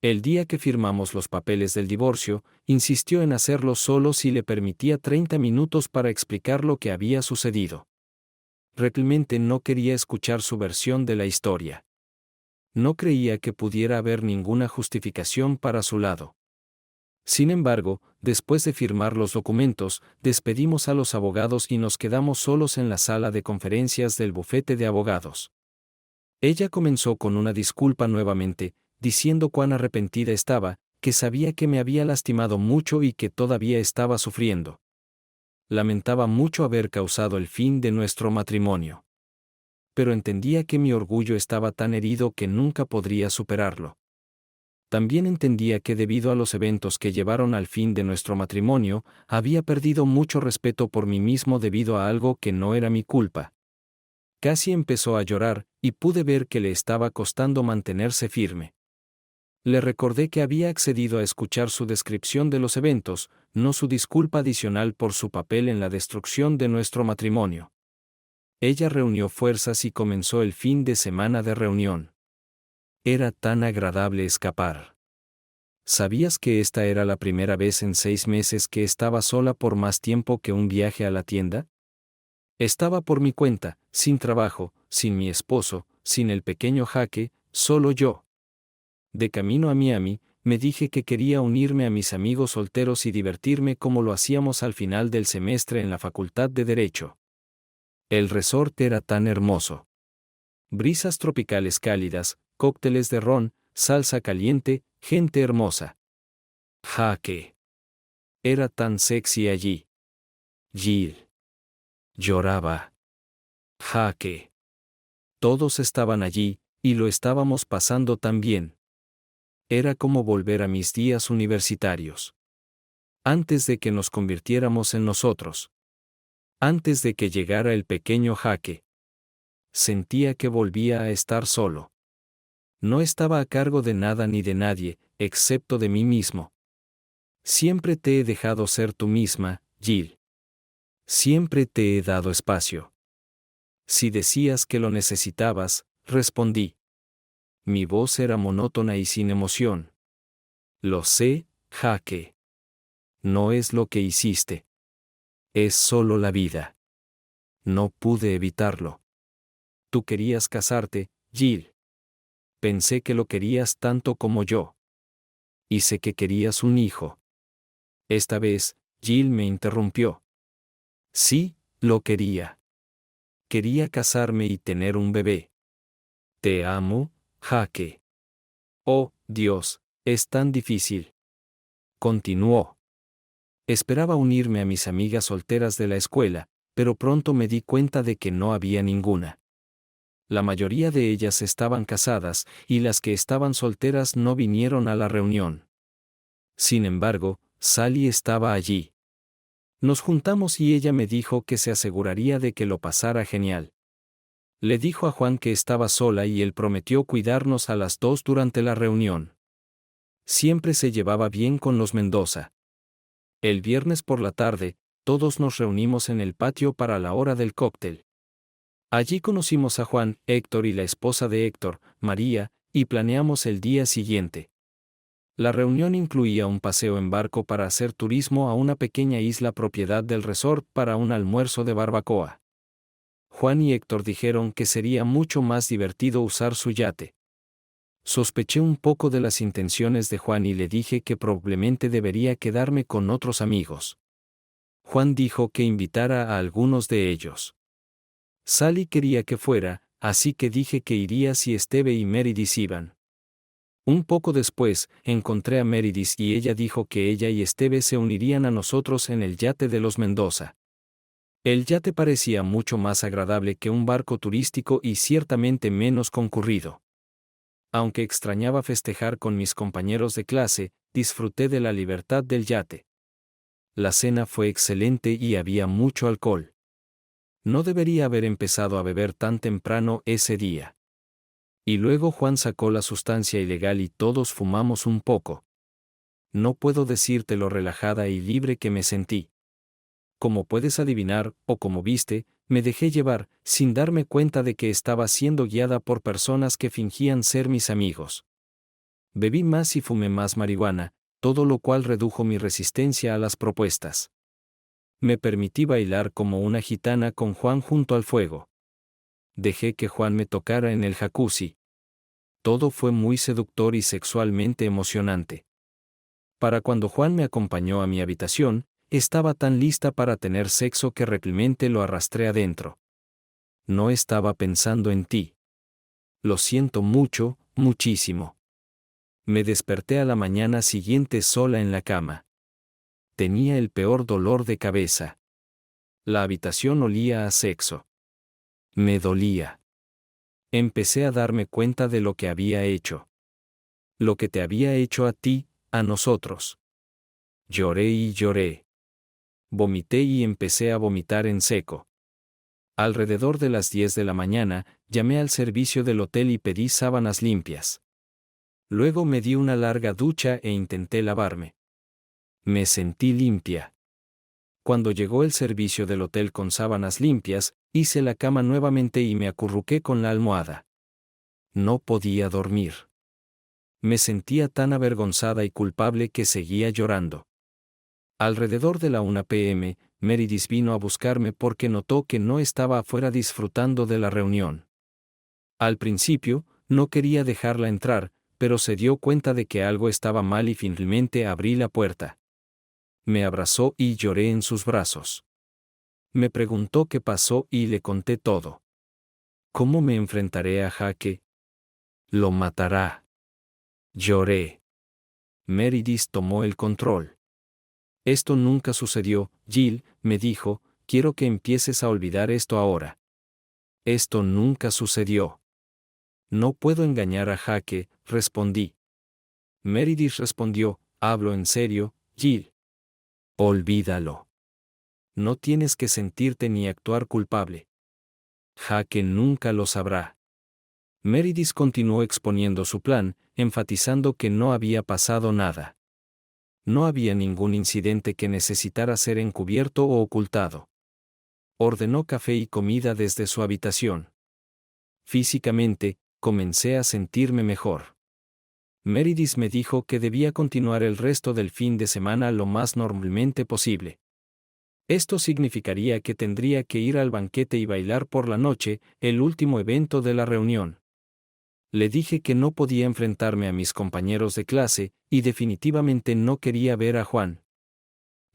El día que firmamos los papeles del divorcio, insistió en hacerlo solo si le permitía 30 minutos para explicar lo que había sucedido. Realmente no quería escuchar su versión de la historia. No creía que pudiera haber ninguna justificación para su lado. Sin embargo, después de firmar los documentos, despedimos a los abogados y nos quedamos solos en la sala de conferencias del bufete de abogados. Ella comenzó con una disculpa nuevamente, diciendo cuán arrepentida estaba, que sabía que me había lastimado mucho y que todavía estaba sufriendo. Lamentaba mucho haber causado el fin de nuestro matrimonio. Pero entendía que mi orgullo estaba tan herido que nunca podría superarlo. También entendía que debido a los eventos que llevaron al fin de nuestro matrimonio, había perdido mucho respeto por mí mismo debido a algo que no era mi culpa. Casi empezó a llorar, y pude ver que le estaba costando mantenerse firme. Le recordé que había accedido a escuchar su descripción de los eventos, no su disculpa adicional por su papel en la destrucción de nuestro matrimonio. Ella reunió fuerzas y comenzó el fin de semana de reunión. Era tan agradable escapar. ¿Sabías que esta era la primera vez en 6 meses que estaba sola por más tiempo que un viaje a la tienda? Estaba por mi cuenta, sin trabajo, sin mi esposo, sin el pequeño Jaque, solo yo. De camino a Miami, me dije que quería unirme a mis amigos solteros y divertirme como lo hacíamos al final del semestre en la Facultad de Derecho. El resort era tan hermoso. Brisas tropicales cálidas, cócteles de ron, salsa caliente, gente hermosa. Jaque. Era tan sexy allí. Jill. Lloraba. Jaque. Todos estaban allí, y lo estábamos pasando tan bien. Era como volver a mis días universitarios. Antes de que nos convirtiéramos en nosotros. Antes de que llegara el pequeño Jaque. Sentía que volvía a estar solo. No estaba a cargo de nada ni de nadie, excepto de mí mismo. Siempre te he dejado ser tú misma, Jill. Siempre te he dado espacio. Si decías que lo necesitabas, respondí. Mi voz era monótona y sin emoción. Lo sé, Jaque. No es lo que hiciste. Es solo la vida. No pude evitarlo. Tú querías casarte, Jill. Pensé que lo querías tanto como yo. Y sé que querías un hijo. Esta vez, Jill me interrumpió. Sí, lo quería. Quería casarme y tener un bebé. Te amo, Jaque. Oh, Dios, es tan difícil. Continuó. Esperaba unirme a mis amigas solteras de la escuela, pero pronto me di cuenta de que no había ninguna. La mayoría de ellas estaban casadas, y las que estaban solteras no vinieron a la reunión. Sin embargo, Sally estaba allí. Nos juntamos y ella me dijo que se aseguraría de que lo pasara genial. Le dijo a Juan que estaba sola y él prometió cuidarnos a las dos durante la reunión. Siempre se llevaba bien con los Mendoza. El viernes por la tarde, todos nos reunimos en el patio para la hora del cóctel. Allí conocimos a Juan, Héctor y la esposa de Héctor, María, y planeamos el día siguiente. La reunión incluía un paseo en barco para hacer turismo a una pequeña isla propiedad del resort para un almuerzo de barbacoa. Juan y Héctor dijeron que sería mucho más divertido usar su yate. Sospeché un poco de las intenciones de Juan y le dije que probablemente debería quedarme con otros amigos. Juan dijo que invitara a algunos de ellos. Sally quería que fuera, así que dije que iría si Esteve y Meredith iban. Un poco después, encontré a Meredith y ella dijo que ella y Esteve se unirían a nosotros en el yate de los Mendoza. El yate parecía mucho más agradable que un barco turístico y ciertamente menos concurrido. Aunque extrañaba festejar con mis compañeros de clase, disfruté de la libertad del yate. La cena fue excelente y había mucho alcohol. No debería haber empezado a beber tan temprano ese día. Y luego Juan sacó la sustancia ilegal y todos fumamos un poco. No puedo decirte lo relajada y libre que me sentí. Como puedes adivinar, o como viste, me dejé llevar, sin darme cuenta de que estaba siendo guiada por personas que fingían ser mis amigos. Bebí más y fumé más marihuana, todo lo cual redujo mi resistencia a las propuestas. Me permití bailar como una gitana con Juan junto al fuego. Dejé que Juan me tocara en el jacuzzi. Todo fue muy seductor y sexualmente emocionante. Para cuando Juan me acompañó a mi habitación, estaba tan lista para tener sexo que rápidamente lo arrastré adentro. No estaba pensando en ti. Lo siento mucho, muchísimo. Me desperté a la mañana siguiente sola en la cama. Tenía el peor dolor de cabeza. La habitación olía a sexo. Me dolía. Empecé a darme cuenta de lo que había hecho. Lo que te había hecho a ti, a nosotros. Lloré y lloré. Vomité y empecé a vomitar en seco. Alrededor de las 10 de la mañana, llamé al servicio del hotel y pedí sábanas limpias. Luego me di una larga ducha e intenté lavarme. Me sentí limpia. Cuando llegó el servicio del hotel con sábanas limpias, hice la cama nuevamente y me acurruqué con la almohada. No podía dormir. Me sentía tan avergonzada y culpable que seguía llorando. Alrededor de la 1 p.m., Meredith vino a buscarme porque notó que no estaba afuera disfrutando de la reunión. Al principio, no quería dejarla entrar, pero se dio cuenta de que algo estaba mal y finalmente abrí la puerta. Me abrazó y lloré en sus brazos. Me preguntó qué pasó y le conté todo. ¿Cómo me enfrentaré a Jake? Lo matará. Lloré. Meredith tomó el control. Esto nunca sucedió, Jill, me dijo, quiero que empieces a olvidar esto ahora. Esto nunca sucedió. No puedo engañar a Jake, respondí. Meredith respondió, hablo en serio, Jill. Olvídalo. No tienes que sentirte ni actuar culpable. Jake nunca lo sabrá. Meredith continuó exponiendo su plan, enfatizando que no había pasado nada. No había ningún incidente que necesitara ser encubierto o ocultado. Ordenó café y comida desde su habitación. Físicamente, comencé a sentirme mejor. Meredith me dijo que debía continuar el resto del fin de semana lo más normalmente posible. Esto significaría que tendría que ir al banquete y bailar por la noche, el último evento de la reunión. Le dije que no podía enfrentarme a mis compañeros de clase, y definitivamente no quería ver a Juan.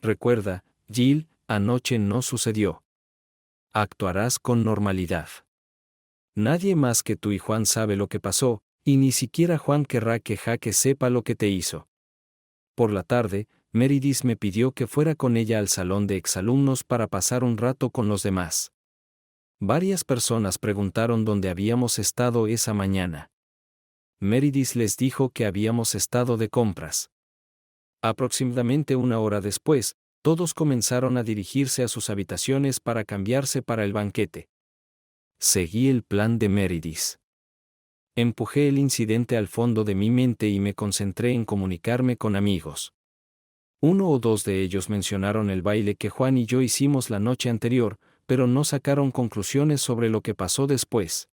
Recuerda, Jill, anoche no sucedió. Actuarás con normalidad. Nadie más que tú y Juan sabe lo que pasó, y ni siquiera Juan querrá que Jake sepa lo que te hizo. Por la tarde, Meredith me pidió que fuera con ella al salón de exalumnos para pasar un rato con los demás. Varias personas preguntaron dónde habíamos estado esa mañana. Meredith les dijo que habíamos estado de compras. Aproximadamente una hora después, todos comenzaron a dirigirse a sus habitaciones para cambiarse para el banquete. Seguí el plan de Meredith. Empujé el incidente al fondo de mi mente y me concentré en comunicarme con amigos. Uno o dos de ellos mencionaron el baile que Juan y yo hicimos la noche anterior, pero no sacaron conclusiones sobre lo que pasó después.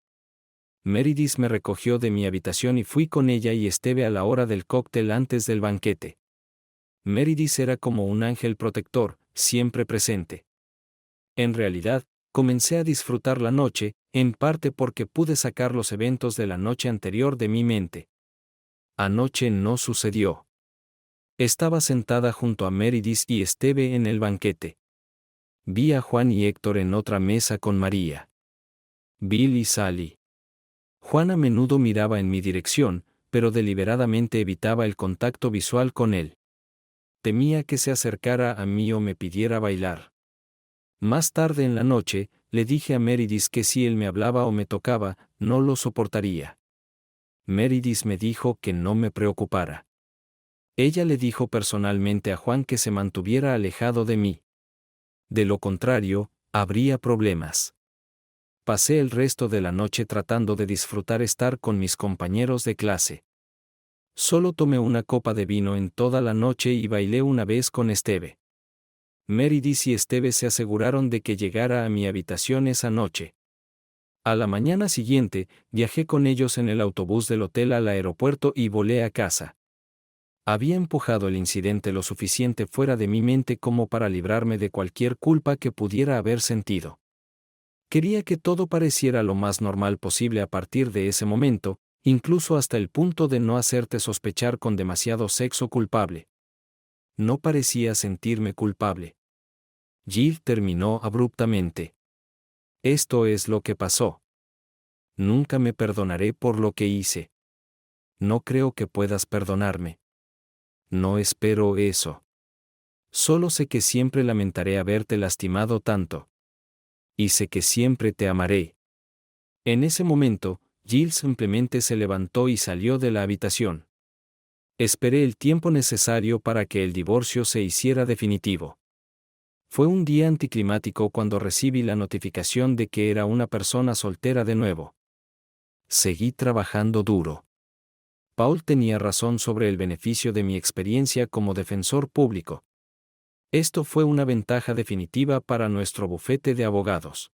Meredith me recogió de mi habitación y fui con ella y Esteve a la hora del cóctel antes del banquete. Meredith era como un ángel protector, siempre presente. En realidad, comencé a disfrutar la noche, en parte porque pude sacar los eventos de la noche anterior de mi mente. Anoche no sucedió. Estaba sentada junto a Meredith y Esteve en el banquete. Vi a Juan y Héctor en otra mesa con María. Bill y Sally. Juan a menudo miraba en mi dirección, pero deliberadamente evitaba el contacto visual con él. Temía que se acercara a mí o me pidiera bailar. Más tarde en la noche, le dije a Meredith que si él me hablaba o me tocaba, no lo soportaría. Meredith me dijo que no me preocupara. Ella le dijo personalmente a Juan que se mantuviera alejado de mí. De lo contrario, habría problemas. Pasé el resto de la noche tratando de disfrutar estar con mis compañeros de clase. Solo tomé una copa de vino en toda la noche y bailé una vez con Esteve. Meredith y Esteve se aseguraron de que llegara a mi habitación esa noche. A la mañana siguiente, viajé con ellos en el autobús del hotel al aeropuerto y volé a casa. Había empujado el incidente lo suficiente fuera de mi mente como para librarme de cualquier culpa que pudiera haber sentido. Quería que todo pareciera lo más normal posible a partir de ese momento, incluso hasta el punto de no hacerte sospechar con demasiado sexo culpable. No parecía sentirme culpable. Jill terminó abruptamente. Esto es lo que pasó. Nunca me perdonaré por lo que hice. No creo que puedas perdonarme. No espero eso. Solo sé que siempre lamentaré haberte lastimado tanto. Y sé que siempre te amaré. En ese momento, Jill simplemente se levantó y salió de la habitación. Esperé el tiempo necesario para que el divorcio se hiciera definitivo. Fue un día anticlimático cuando recibí la notificación de que era una persona soltera de nuevo. Seguí trabajando duro. Paul tenía razón sobre el beneficio de mi experiencia como defensor público. Esto fue una ventaja definitiva para nuestro bufete de abogados.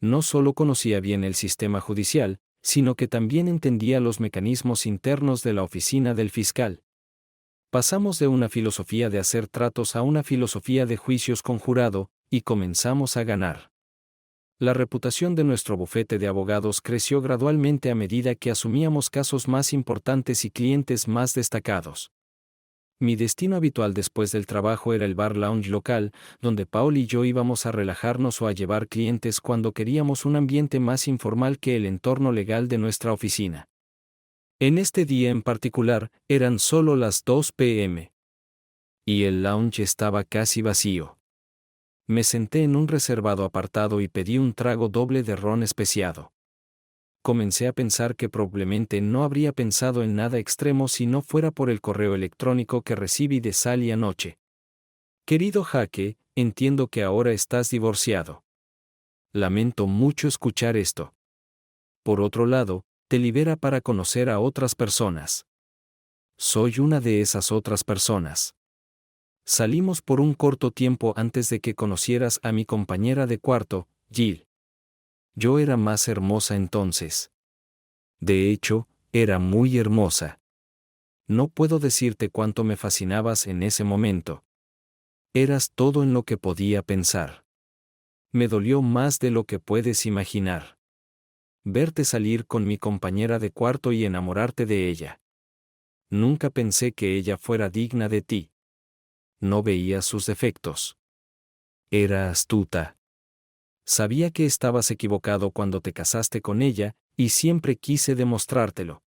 No solo conocía bien el sistema judicial, sino que también entendía los mecanismos internos de la oficina del fiscal. Pasamos de una filosofía de hacer tratos a una filosofía de juicios con jurado, y comenzamos a ganar. La reputación de nuestro bufete de abogados creció gradualmente a medida que asumíamos casos más importantes y clientes más destacados. Mi destino habitual después del trabajo era el bar lounge local, donde Paul y yo íbamos a relajarnos o a llevar clientes cuando queríamos un ambiente más informal que el entorno legal de nuestra oficina. En este día en particular, eran solo las 2 p.m. Y el lounge estaba casi vacío. Me senté en un reservado apartado y pedí un trago doble de ron especiado. Comencé a pensar que probablemente no habría pensado en nada extremo si no fuera por el correo electrónico que recibí de Sally anoche. Querido Jaque, entiendo que ahora estás divorciado. Lamento mucho escuchar esto. Por otro lado, te libera para conocer a otras personas. Soy una de esas otras personas. Salimos por un corto tiempo antes de que conocieras a mi compañera de cuarto, Jill. Yo era más hermosa entonces. De hecho, era muy hermosa. No puedo decirte cuánto me fascinabas en ese momento. Eras todo en lo que podía pensar. Me dolió más de lo que puedes imaginar. Verte salir con mi compañera de cuarto y enamorarte de ella. Nunca pensé que ella fuera digna de ti. No veía sus defectos. Era astuta. Sabía que estabas equivocado cuando te casaste con ella, y siempre quise demostrártelo.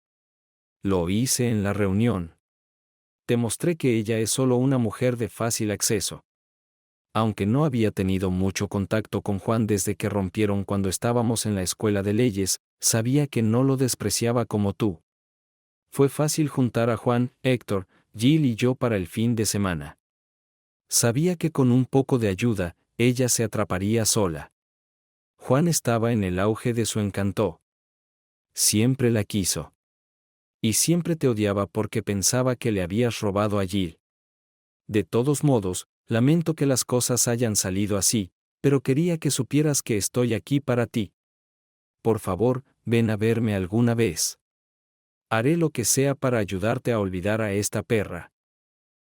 Lo hice en la reunión. Te mostré que ella es solo una mujer de fácil acceso. Aunque no había tenido mucho contacto con Juan desde que rompieron cuando estábamos en la escuela de leyes, sabía que no lo despreciaba como tú. Fue fácil juntar a Juan, Héctor, Jill y yo para el fin de semana. Sabía que con un poco de ayuda, ella se atraparía sola. Juan estaba en el auge de su encanto. Siempre la quiso. Y siempre te odiaba porque pensaba que le habías robado a Jill. De todos modos, lamento que las cosas hayan salido así, pero quería que supieras que estoy aquí para ti. Por favor, ven a verme alguna vez. Haré lo que sea para ayudarte a olvidar a esta perra.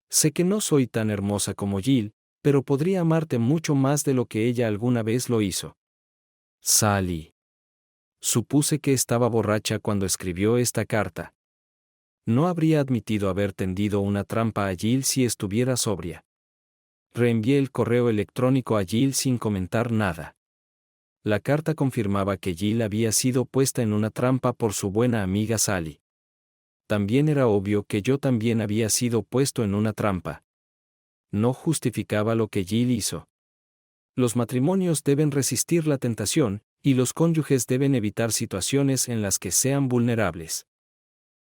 Sé que no soy tan hermosa como Jill, pero podría amarte mucho más de lo que ella alguna vez lo hizo. Sally. Supuse que estaba borracha cuando escribió esta carta. No habría admitido haber tendido una trampa a Jill si estuviera sobria. Reenvié el correo electrónico a Jill sin comentar nada. La carta confirmaba que Jill había sido puesta en una trampa por su buena amiga Sally. También era obvio que yo también había sido puesto en una trampa. No justificaba lo que Jill hizo. Los matrimonios deben resistir la tentación, y los cónyuges deben evitar situaciones en las que sean vulnerables.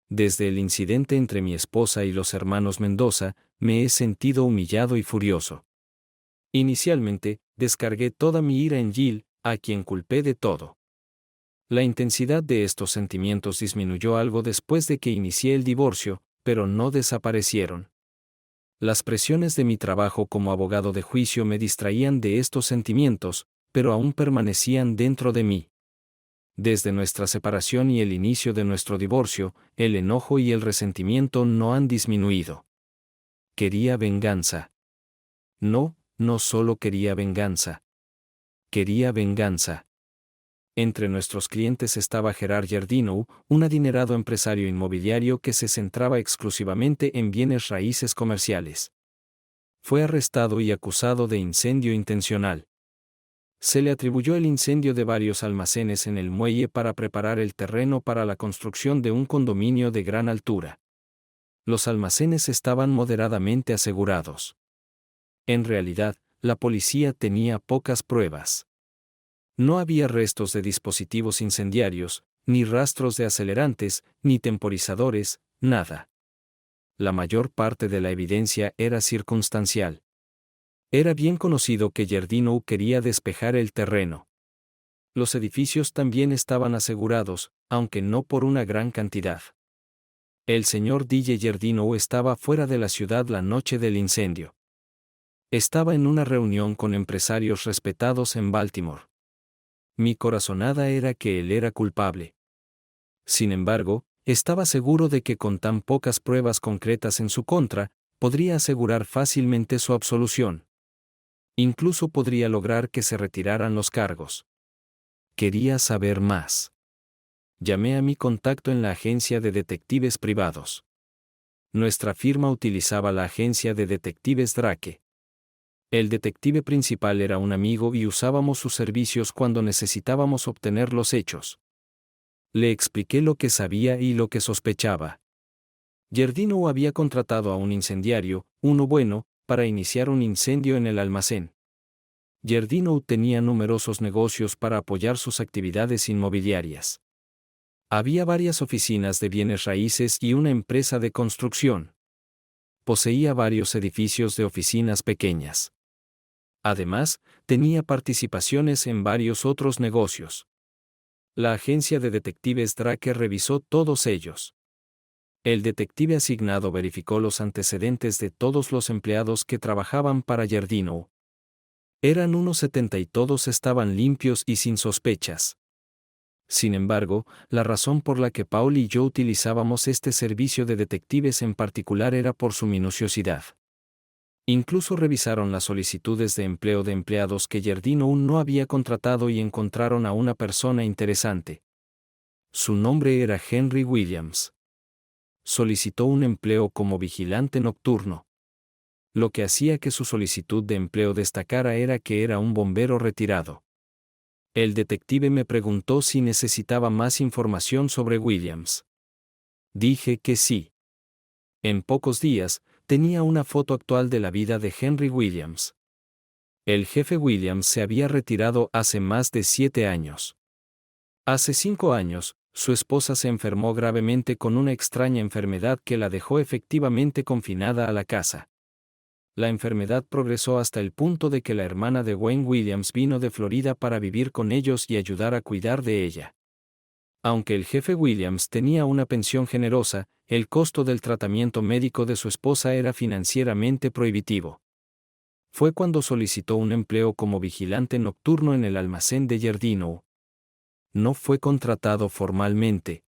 Desde el incidente entre mi esposa y los hermanos Mendoza, me he sentido humillado y furioso. Inicialmente, descargué toda mi ira en Jill, a quien culpé de todo. La intensidad de estos sentimientos disminuyó algo después de que inicié el divorcio, pero no desaparecieron. Las presiones de mi trabajo como abogado de juicio me distraían de estos sentimientos, pero aún permanecían dentro de mí. Desde nuestra separación y el inicio de nuestro divorcio, el enojo y el resentimiento no han disminuido. Quería venganza. No, no solo quería venganza. Quería venganza. Entre nuestros clientes estaba Gerard Jardinow, un adinerado empresario inmobiliario que se centraba exclusivamente en bienes raíces comerciales. Fue arrestado y acusado de incendio intencional. Se le atribuyó el incendio de varios almacenes en el muelle para preparar el terreno para la construcción de un condominio de gran altura. Los almacenes estaban moderadamente asegurados. En realidad, la policía tenía pocas pruebas. No había restos de dispositivos incendiarios, ni rastros de acelerantes, ni temporizadores, nada. La mayor parte de la evidencia era circunstancial. Era bien conocido que Jardinow quería despejar el terreno. Los edificios también estaban asegurados, aunque no por una gran cantidad. El señor DJ Jardinow estaba fuera de la ciudad la noche del incendio. Estaba en una reunión con empresarios respetados en Baltimore. Mi corazonada era que él era culpable. Sin embargo, estaba seguro de que con tan pocas pruebas concretas en su contra, podría asegurar fácilmente su absolución. Incluso podría lograr que se retiraran los cargos. Quería saber más. Llamé a mi contacto en la agencia de detectives privados. Nuestra firma utilizaba la agencia de detectives Drake. El detective principal era un amigo y usábamos sus servicios cuando necesitábamos obtener los hechos. Le expliqué lo que sabía y lo que sospechaba. Jardinow había contratado a un incendiario, uno bueno, para iniciar un incendio en el almacén. Jardinow tenía numerosos negocios para apoyar sus actividades inmobiliarias. Había varias oficinas de bienes raíces y una empresa de construcción. Poseía varios edificios de oficinas pequeñas. Además, tenía participaciones en varios otros negocios. La agencia de detectives Drake revisó todos ellos. El detective asignado verificó los antecedentes de todos los empleados que trabajaban para Jardinow. Eran unos 70 y todos estaban limpios y sin sospechas. Sin embargo, la razón por la que Paul y yo utilizábamos este servicio de detectives en particular era por su minuciosidad. Incluso revisaron las solicitudes de empleo de empleados que Jardinow no había contratado y encontraron a una persona interesante. Su nombre era Henry Williams. Solicitó un empleo como vigilante nocturno. Lo que hacía que su solicitud de empleo destacara era que era un bombero retirado. El detective me preguntó si necesitaba más información sobre Williams. Dije que sí. En pocos días, tenía una foto actual de la vida de Henry Williams. El jefe Williams se había retirado hace más de 7 años. Hace 5 años, su esposa se enfermó gravemente con una extraña enfermedad que la dejó efectivamente confinada a la casa. La enfermedad progresó hasta el punto de que la hermana de Wayne Williams vino de Florida para vivir con ellos y ayudar a cuidar de ella. Aunque el jefe Williams tenía una pensión generosa, el costo del tratamiento médico de su esposa era financieramente prohibitivo. Fue cuando solicitó un empleo como vigilante nocturno en el almacén de Yardino. No fue contratado formalmente.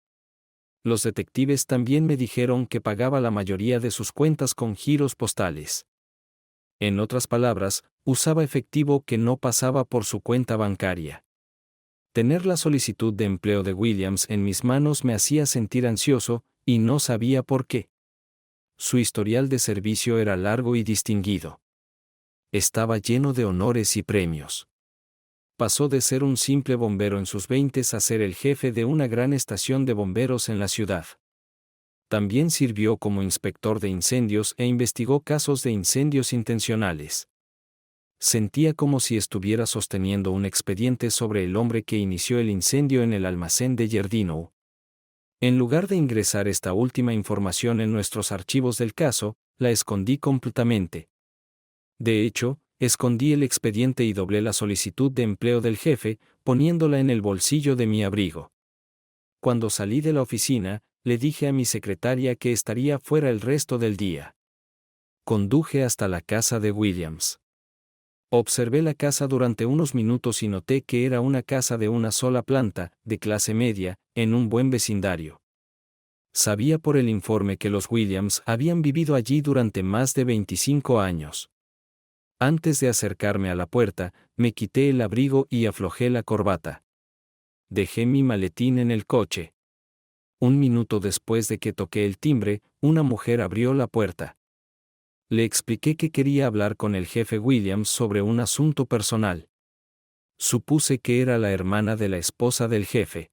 Los detectives también me dijeron que pagaba la mayoría de sus cuentas con giros postales. En otras palabras, usaba efectivo que no pasaba por su cuenta bancaria. Tener la solicitud de empleo de Williams en mis manos me hacía sentir ansioso, y no sabía por qué. Su historial de servicio era largo y distinguido. Estaba lleno de honores y premios. Pasó de ser un simple bombero en sus 20s a ser el jefe de una gran estación de bomberos en la ciudad. También sirvió como inspector de incendios e investigó casos de incendios intencionales. Sentía como si estuviera sosteniendo un expediente sobre el hombre que inició el incendio en el almacén de Yardino. En lugar de ingresar esta última información en nuestros archivos del caso, la escondí completamente. De hecho, escondí el expediente y doblé la solicitud de empleo del jefe, poniéndola en el bolsillo de mi abrigo. Cuando salí de la oficina, le dije a mi secretaria que estaría fuera el resto del día. Conduje hasta la casa de Williams. Observé la casa durante unos minutos y noté que era una casa de una sola planta, de clase media, en un buen vecindario. Sabía por el informe que los Williams habían vivido allí durante más de 25 años. Antes de acercarme a la puerta, me quité el abrigo y aflojé la corbata. Dejé mi maletín en el coche. Un minuto después de que toqué el timbre, una mujer abrió la puerta. Le expliqué que quería hablar con el jefe Williams sobre un asunto personal. Supuse que era la hermana de la esposa del jefe.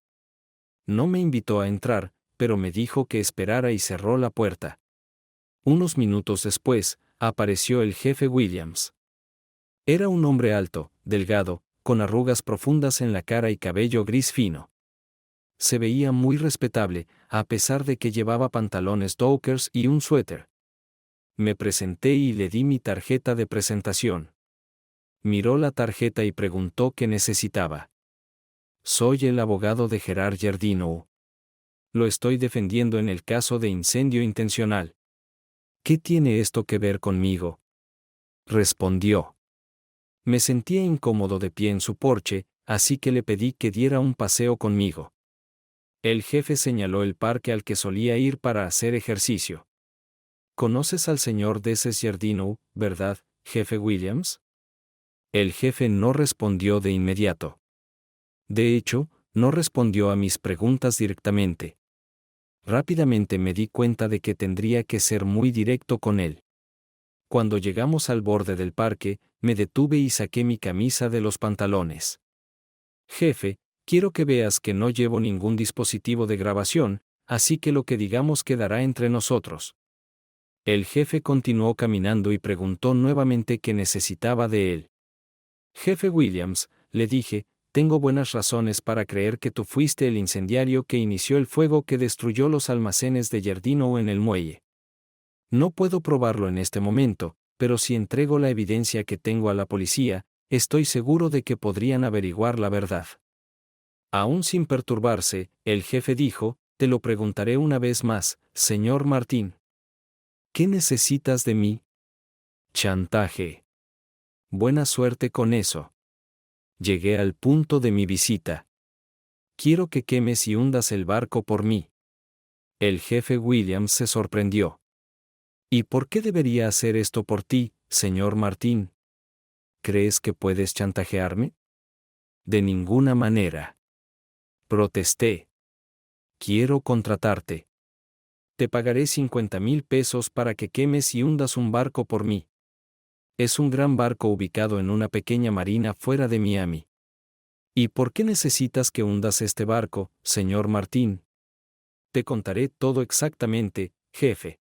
No me invitó a entrar, pero me dijo que esperara y cerró la puerta. Unos minutos después, apareció el jefe Williams. Era un hombre alto, delgado, con arrugas profundas en la cara y cabello gris fino. Se veía muy respetable, a pesar de que llevaba pantalones Dockers y un suéter. Me presenté y le di mi tarjeta de presentación. Miró la tarjeta y preguntó qué necesitaba. Soy el abogado de Gerard Yardino. Lo estoy defendiendo en el caso de incendio intencional. ¿Qué tiene esto que ver conmigo?, respondió. Me sentía incómodo de pie en su porche, así que le pedí que diera un paseo conmigo. El jefe señaló el parque al que solía ir para hacer ejercicio. ¿Conoces al señor Deses Yardino, verdad, jefe Williams? El jefe no respondió de inmediato. De hecho, no respondió a mis preguntas directamente. Rápidamente me di cuenta de que tendría que ser muy directo con él. Cuando llegamos al borde del parque, me detuve y saqué mi camisa de los pantalones. Jefe, quiero que veas que no llevo ningún dispositivo de grabación, así que lo que digamos quedará entre nosotros. El jefe continuó caminando y preguntó nuevamente qué necesitaba de él. Jefe Williams, le dije, tengo buenas razones para creer que tú fuiste el incendiario que inició el fuego que destruyó los almacenes de Yardino en el muelle. No puedo probarlo en este momento, pero si entrego la evidencia que tengo a la policía, estoy seguro de que podrían averiguar la verdad. Aún sin perturbarse, el jefe dijo, te lo preguntaré una vez más, señor Martín. ¿Qué necesitas de mí? Chantaje. Buena suerte con eso. Llegué al punto de mi visita. Quiero que quemes y hundas el barco por mí. El jefe Williams se sorprendió. ¿Y por qué debería hacer esto por ti, señor Martín? ¿Crees que puedes chantajearme? De ninguna manera. Protesté. Quiero contratarte. Te pagaré 50,000 pesos para que quemes y hundas un barco por mí. Es un gran barco ubicado en una pequeña marina fuera de Miami. ¿Y por qué necesitas que hundas este barco, señor Martín? Te contaré todo exactamente, jefe.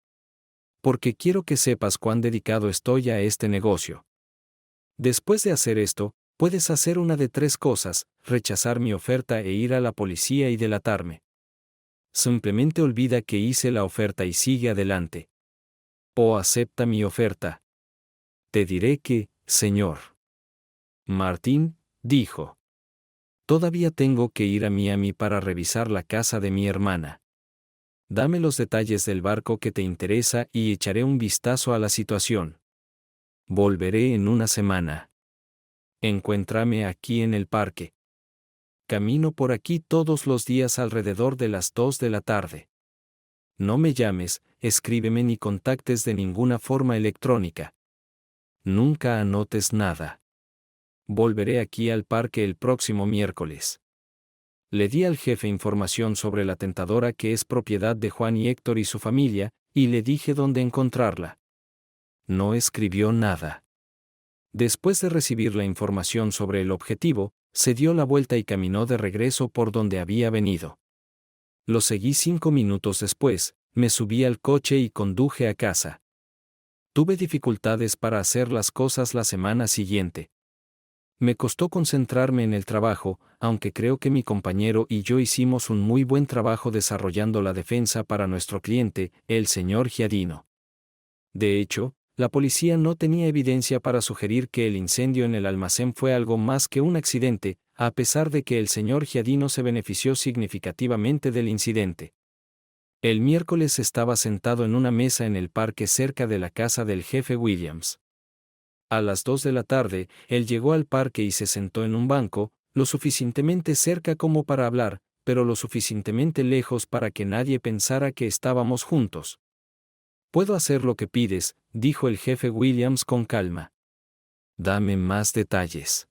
Porque quiero que sepas cuán dedicado estoy a este negocio. Después de hacer esto, puedes hacer una de tres cosas: rechazar mi oferta e ir a la policía y delatarme. Simplemente olvida que hice la oferta y sigue adelante. O acepta mi oferta. Te diré que, señor Martín, dijo. Todavía tengo que ir a Miami para revisar la casa de mi hermana. Dame los detalles del barco que te interesa y echaré un vistazo a la situación. Volveré en una semana. Encuéntrame aquí en el parque. Camino por aquí todos los días alrededor de las 2 de la tarde. No me llames, escríbeme ni contactes de ninguna forma electrónica. Nunca anotes nada. Volveré aquí al parque el próximo miércoles. Le di al jefe información sobre la tentadora que es propiedad de Juan y Héctor y su familia, y le dije dónde encontrarla. No escribió nada. Después de recibir la información sobre el objetivo, se dio la vuelta y caminó de regreso por donde había venido. Lo seguí 5 minutos después, me subí al coche y conduje a casa. Tuve dificultades para hacer las cosas la semana siguiente. Me costó concentrarme en el trabajo, aunque creo que mi compañero y yo hicimos un muy buen trabajo desarrollando la defensa para nuestro cliente, el señor Giardino. De hecho, la policía no tenía evidencia para sugerir que el incendio en el almacén fue algo más que un accidente, a pesar de que el señor Giardino se benefició significativamente del incidente. El miércoles estaba sentado en una mesa en el parque cerca de la casa del jefe Williams. A las 2 de la tarde, él llegó al parque y se sentó en un banco, lo suficientemente cerca como para hablar, pero lo suficientemente lejos para que nadie pensara que estábamos juntos. «Puedo hacer lo que pides», dijo el jefe Williams con calma. «Dame más detalles.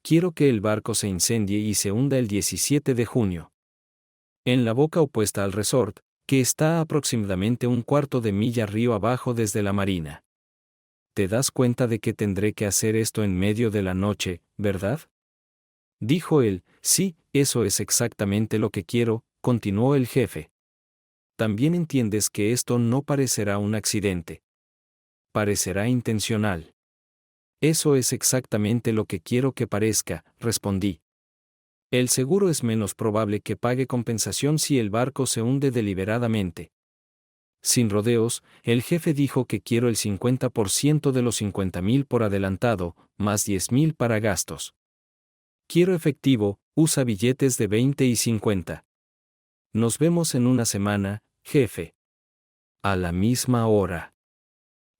Quiero que el barco se incendie y se hunda el 17 de junio. En la boca opuesta al resort, que está a aproximadamente un cuarto de milla río abajo desde la marina. ¿Te das cuenta de que tendré que hacer esto en medio de la noche, verdad?», dijo él. «Sí, eso es exactamente lo que quiero», continuó el jefe. «También entiendes que esto no parecerá un accidente. Parecerá intencional». «Eso es exactamente lo que quiero que parezca», respondí. «El seguro es menos probable que pague compensación si el barco se hunde deliberadamente». Sin rodeos, el jefe dijo que quiero el 50% de los 50,000 por adelantado, más 10,000 para gastos. «Quiero efectivo, usa billetes de 20 y 50. Nos vemos en una semana, jefe. A la misma hora».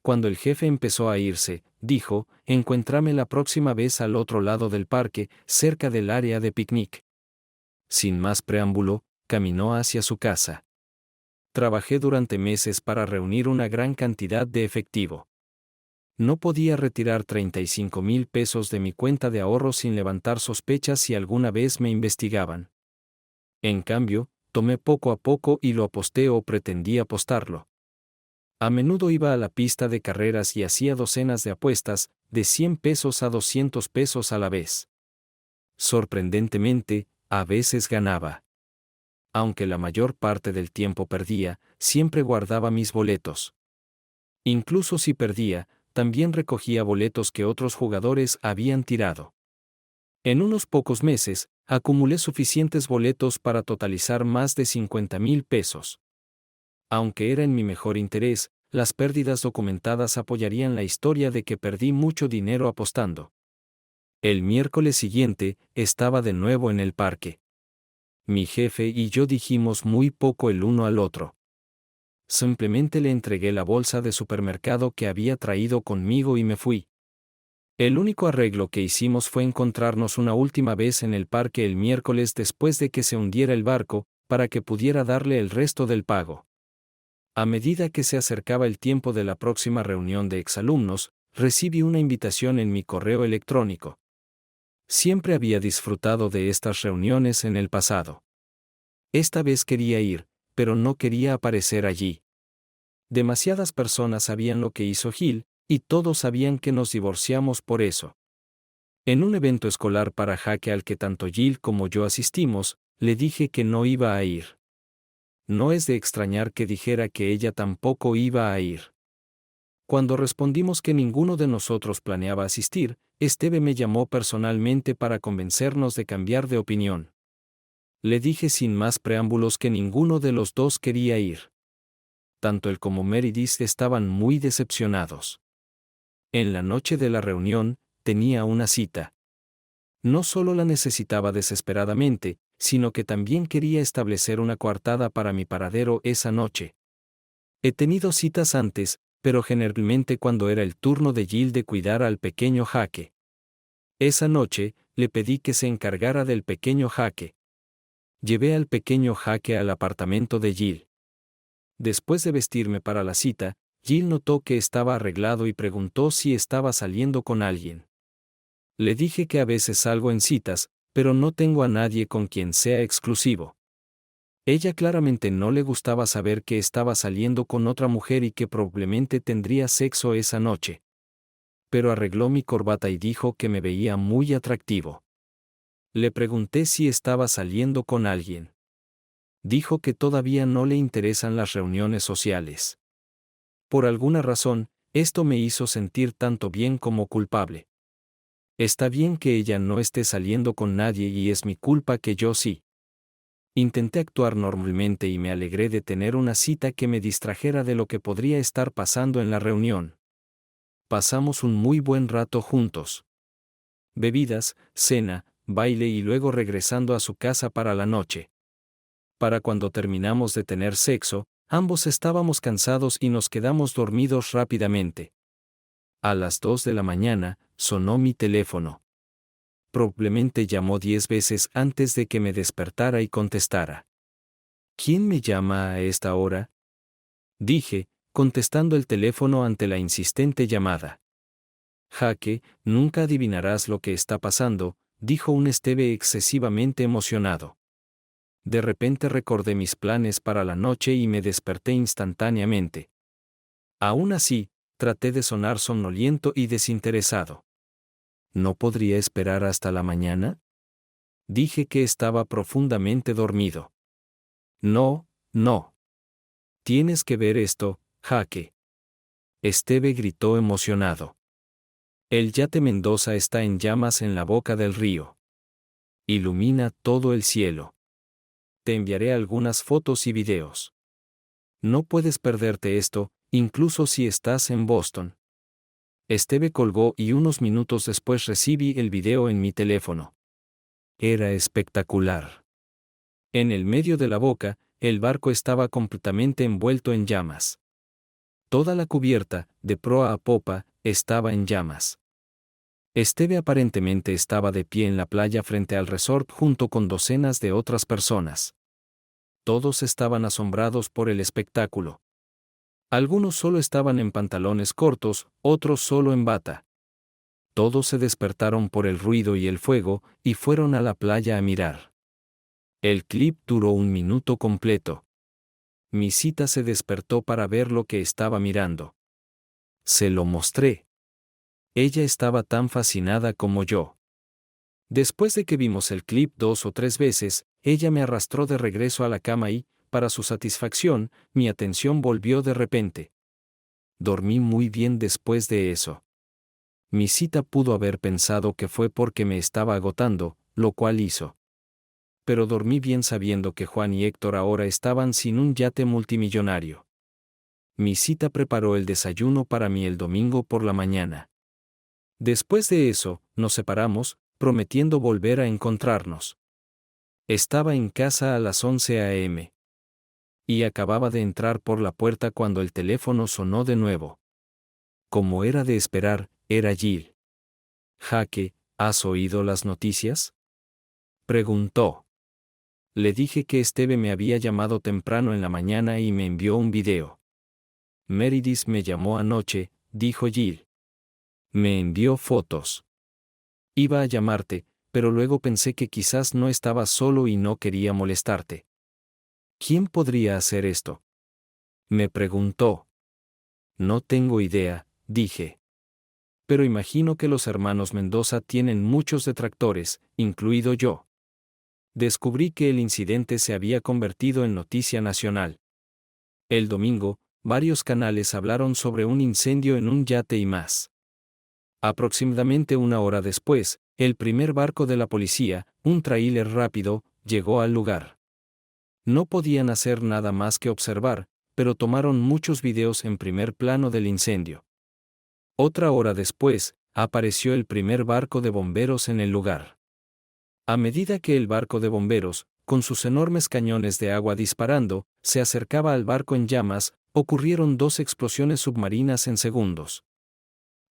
Cuando el jefe empezó a irse, dijo: «Encuéntrame la próxima vez al otro lado del parque, cerca del área de picnic». Sin más preámbulo, caminó hacia su casa. Trabajé durante meses para reunir una gran cantidad de efectivo. No podía retirar 35,000 pesos de mi cuenta de ahorros sin levantar sospechas si alguna vez me investigaban. En cambio, tomé poco a poco y lo aposté o pretendí apostarlo. A menudo iba a la pista de carreras y hacía docenas de apuestas, de 100 pesos a 200 pesos a la vez. Sorprendentemente, a veces ganaba. Aunque la mayor parte del tiempo perdía, siempre guardaba mis boletos. Incluso si perdía, también recogía boletos que otros jugadores habían tirado. En unos pocos meses, acumulé suficientes boletos para totalizar más de 50,000 pesos. Aunque era en mi mejor interés, las pérdidas documentadas apoyarían la historia de que perdí mucho dinero apostando. El miércoles siguiente, estaba de nuevo en el parque. Mi jefe y yo dijimos muy poco el uno al otro. Simplemente le entregué la bolsa de supermercado que había traído conmigo y me fui. El único arreglo que hicimos fue encontrarnos una última vez en el parque el miércoles después de que se hundiera el barco, para que pudiera darle el resto del pago. A medida que se acercaba el tiempo de la próxima reunión de exalumnos, recibí una invitación en mi correo electrónico. Siempre había disfrutado de estas reuniones en el pasado. Esta vez quería ir, pero no quería aparecer allí. Demasiadas personas sabían lo que hizo Gil, y todos sabían que nos divorciamos por eso. En un evento escolar para Jaque al que tanto Gil como yo asistimos, le dije que no iba a ir. No es de extrañar que dijera que ella tampoco iba a ir. Cuando respondimos que ninguno de nosotros planeaba asistir, Esteve me llamó personalmente para convencernos de cambiar de opinión. Le dije sin más preámbulos que ninguno de los dos quería ir. Tanto él como Meredith estaban muy decepcionados. En la noche de la reunión, tenía una cita. No solo la necesitaba desesperadamente, sino que también quería establecer una coartada para mi paradero esa noche. He tenido citas antes, pero generalmente cuando era el turno de Jill de cuidar al pequeño Jake. Esa noche, le pedí que se encargara del pequeño Jake. Llevé al pequeño Jake al apartamento de Jill. Después de vestirme para la cita, Jill notó que estaba arreglado y preguntó si estaba saliendo con alguien. Le dije que a veces salgo en citas, pero no tengo a nadie con quien sea exclusivo. Ella claramente no le gustaba saber que estaba saliendo con otra mujer y que probablemente tendría sexo esa noche. Pero arregló mi corbata y dijo que me veía muy atractivo. Le pregunté si estaba saliendo con alguien. Dijo que todavía no le interesan las reuniones sociales. Por alguna razón, esto me hizo sentir tanto bien como culpable. Está bien que ella no esté saliendo con nadie y es mi culpa que yo sí. Intenté actuar normalmente y me alegré de tener una cita que me distrajera de lo que podría estar pasando en la reunión. Pasamos un muy buen rato juntos. Bebidas, cena, baile y luego regresando a su casa para la noche. Para cuando terminamos de tener sexo, ambos estábamos cansados y nos quedamos dormidos rápidamente. A las 2 de la mañana, sonó mi teléfono. Probablemente llamó 10 veces antes de que me despertara y contestara. ¿Quién me llama a esta hora?, dije, contestando el teléfono ante la insistente llamada. Jake, nunca adivinarás lo que está pasando, dijo un Esteve excesivamente emocionado. De repente recordé mis planes para la noche y me desperté instantáneamente. Aún así, traté de sonar somnoliento y desinteresado. ¿No podría esperar hasta la mañana?, dije que estaba profundamente dormido. No, no. Tienes que ver esto, Jake. Esteve gritó emocionado. El yate Mendoza está en llamas en la boca del río. Ilumina todo el cielo. Te enviaré algunas fotos y videos. No puedes perderte esto, incluso si estás en Boston. Esteve colgó y unos minutos después recibí el video en mi teléfono. Era espectacular. En el medio de la boca, el barco estaba completamente envuelto en llamas. Toda la cubierta, de proa a popa, estaba en llamas. Esteve aparentemente estaba de pie en la playa frente al resort junto con docenas de otras personas. Todos estaban asombrados por el espectáculo. Algunos solo estaban en pantalones cortos, otros solo en bata. Todos se despertaron por el ruido y el fuego, y fueron a la playa a mirar. El clip duró 1 minuto completo. Mi cita se despertó para ver lo que estaba mirando. Se lo mostré. Ella estaba tan fascinada como yo. Después de que vimos el clip 2 o 3 veces, ella me arrastró de regreso a la cama y, para su satisfacción, mi atención volvió de repente. Dormí muy bien después de eso. Mi cita pudo haber pensado que fue porque me estaba agotando, lo cual hizo. Pero dormí bien sabiendo que Juan y Héctor ahora estaban sin un yate multimillonario. Mi cita preparó el desayuno para mí el domingo por la mañana. Después de eso, nos separamos, prometiendo volver a encontrarnos. Estaba en casa a las 11 a.m. Y acababa de entrar por la puerta cuando el teléfono sonó de nuevo. Como era de esperar, era Jill. Jake, ¿has oído las noticias?, preguntó. Le dije que Esteve me había llamado temprano en la mañana y me envió un video. Meredith me llamó anoche, dijo Jill. Me envió fotos. Iba a llamarte, pero luego pensé que quizás no estabas solo y no quería molestarte. ¿Quién podría hacer esto?, me preguntó. No tengo idea, dije. Pero imagino que los hermanos Mendoza tienen muchos detractores, incluido yo. Descubrí que el incidente se había convertido en noticia nacional. El domingo, varios canales hablaron sobre un incendio en un yate y más. Aproximadamente una hora después, el primer barco de la policía, un tráiler rápido, llegó al lugar. No podían hacer nada más que observar, pero tomaron muchos videos en primer plano del incendio. Otra hora después, apareció el primer barco de bomberos en el lugar. A medida que el barco de bomberos, con sus enormes cañones de agua disparando, se acercaba al barco en llamas, ocurrieron 2 explosiones submarinas en segundos.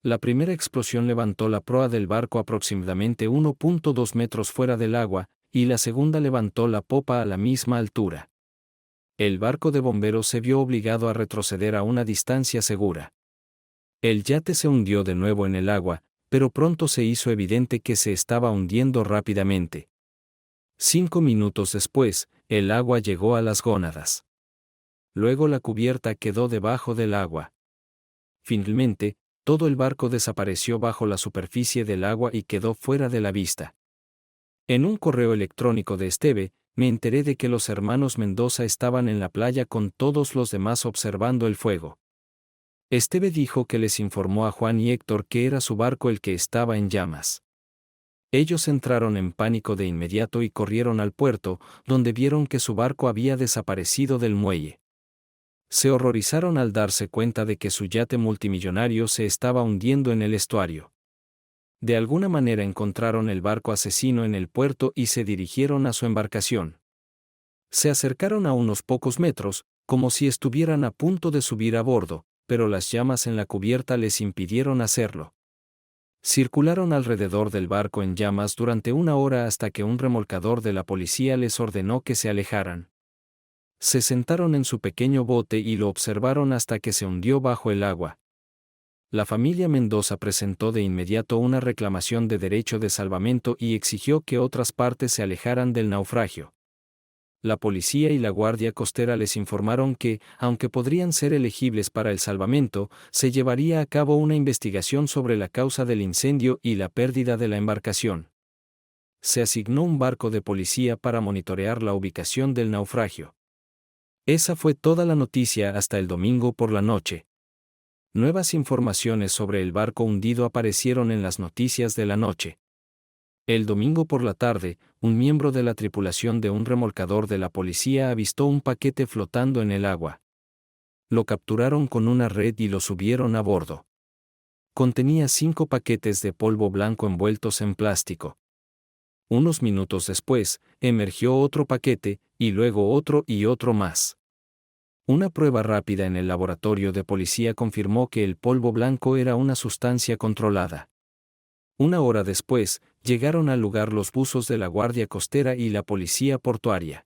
La primera explosión levantó la proa del barco aproximadamente 1.2 metros fuera del agua, y la segunda levantó la popa a la misma altura. El barco de bomberos se vio obligado a retroceder a una distancia segura. El yate se hundió de nuevo en el agua, pero pronto se hizo evidente que se estaba hundiendo rápidamente. 5 minutos después, el agua llegó a las gónadas. Luego la cubierta quedó debajo del agua. Finalmente, todo el barco desapareció bajo la superficie del agua y quedó fuera de la vista. En un correo electrónico de Esteve, me enteré de que los hermanos Mendoza estaban en la playa con todos los demás observando el fuego. Esteve dijo que les informó a Juan y Héctor que era su barco el que estaba en llamas. Ellos entraron en pánico de inmediato y corrieron al puerto, donde vieron que su barco había desaparecido del muelle. Se horrorizaron al darse cuenta de que su yate multimillonario se estaba hundiendo en el estuario. De alguna manera encontraron el barco asesino en el puerto y se dirigieron a su embarcación. Se acercaron a unos pocos metros, como si estuvieran a punto de subir a bordo, pero las llamas en la cubierta les impidieron hacerlo. Circularon alrededor del barco en llamas durante una hora hasta que un remolcador de la policía les ordenó que se alejaran. Se sentaron en su pequeño bote y lo observaron hasta que se hundió bajo el agua. La familia Mendoza presentó de inmediato una reclamación de derecho de salvamento y exigió que otras partes se alejaran del naufragio. La policía y la Guardia Costera les informaron que, aunque podrían ser elegibles para el salvamento, se llevaría a cabo una investigación sobre la causa del incendio y la pérdida de la embarcación. Se asignó un barco de policía para monitorear la ubicación del naufragio. Esa fue toda la noticia hasta el domingo por la noche. Nuevas informaciones sobre el barco hundido aparecieron en las noticias de la noche. El domingo por la tarde, un miembro de la tripulación de un remolcador de la policía avistó un paquete flotando en el agua. Lo capturaron con una red y lo subieron a bordo. Contenía 5 paquetes de polvo blanco envueltos en plástico. Unos minutos después, emergió otro paquete, y luego otro y otro más. Una prueba rápida en el laboratorio de policía confirmó que el polvo blanco era una sustancia controlada. Una hora después, llegaron al lugar los buzos de la Guardia Costera y la Policía Portuaria.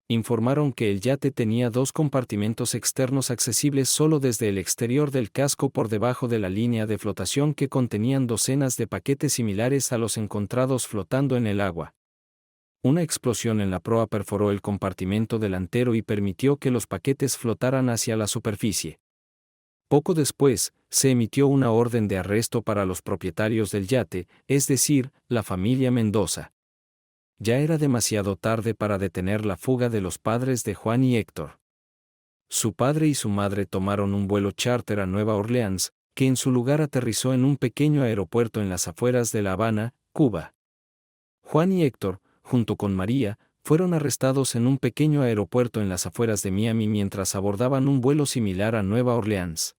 Informaron que el yate tenía 2 compartimentos externos accesibles solo desde el exterior del casco por debajo de la línea de flotación que contenían docenas de paquetes similares a los encontrados flotando en el agua. Una explosión en la proa perforó el compartimento delantero y permitió que los paquetes flotaran hacia la superficie. Poco después, se emitió una orden de arresto para los propietarios del yate, es decir, la familia Mendoza. Ya era demasiado tarde para detener la fuga de los padres de Juan y Héctor. Su padre y su madre tomaron un vuelo charter a Nueva Orleans, que en su lugar aterrizó en un pequeño aeropuerto en las afueras de La Habana, Cuba. Juan y Héctor, junto con María, fueron arrestados en un pequeño aeropuerto en las afueras de Miami mientras abordaban un vuelo similar a Nueva Orleans.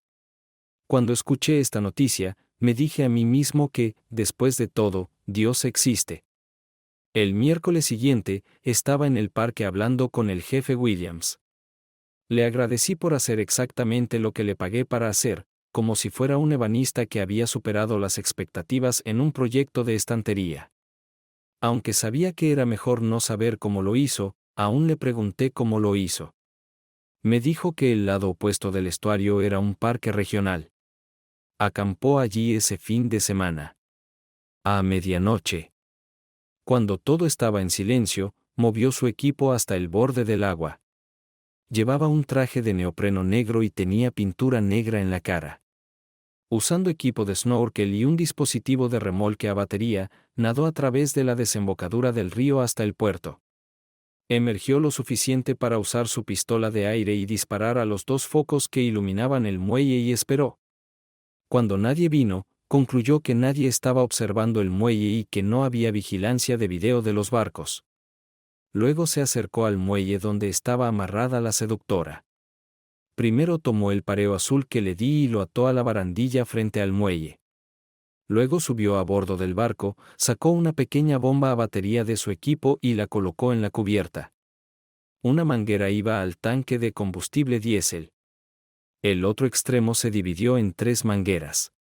Cuando escuché esta noticia, me dije a mí mismo que, después de todo, Dios existe. El miércoles siguiente, estaba en el parque hablando con el jefe Williams. Le agradecí por hacer exactamente lo que le pagué para hacer, como si fuera un ebanista que había superado las expectativas en un proyecto de estantería. Aunque sabía que era mejor no saber cómo lo hizo, aún le pregunté cómo lo hizo. Me dijo que el lado opuesto del estuario era un parque regional. Acampó allí ese fin de semana. A medianoche. Cuando todo estaba en silencio, movió su equipo hasta el borde del agua. Llevaba un traje de neopreno negro y tenía pintura negra en la cara. Usando equipo de snorkel y un dispositivo de remolque a batería, nadó a través de la desembocadura del río hasta el puerto. Emergió lo suficiente para usar su pistola de aire y disparar a los dos focos que iluminaban el muelle y esperó. Cuando nadie vino, concluyó que nadie estaba observando el muelle y que no había vigilancia de video de los barcos. Luego se acercó al muelle donde estaba amarrada la seductora. Primero tomó el pareo azul que le di y lo ató a la barandilla frente al muelle. Luego subió a bordo del barco, sacó una pequeña bomba a batería de su equipo y la colocó en la cubierta. Una manguera iba al tanque de combustible diésel. El otro extremo se dividió en 3 mangueras.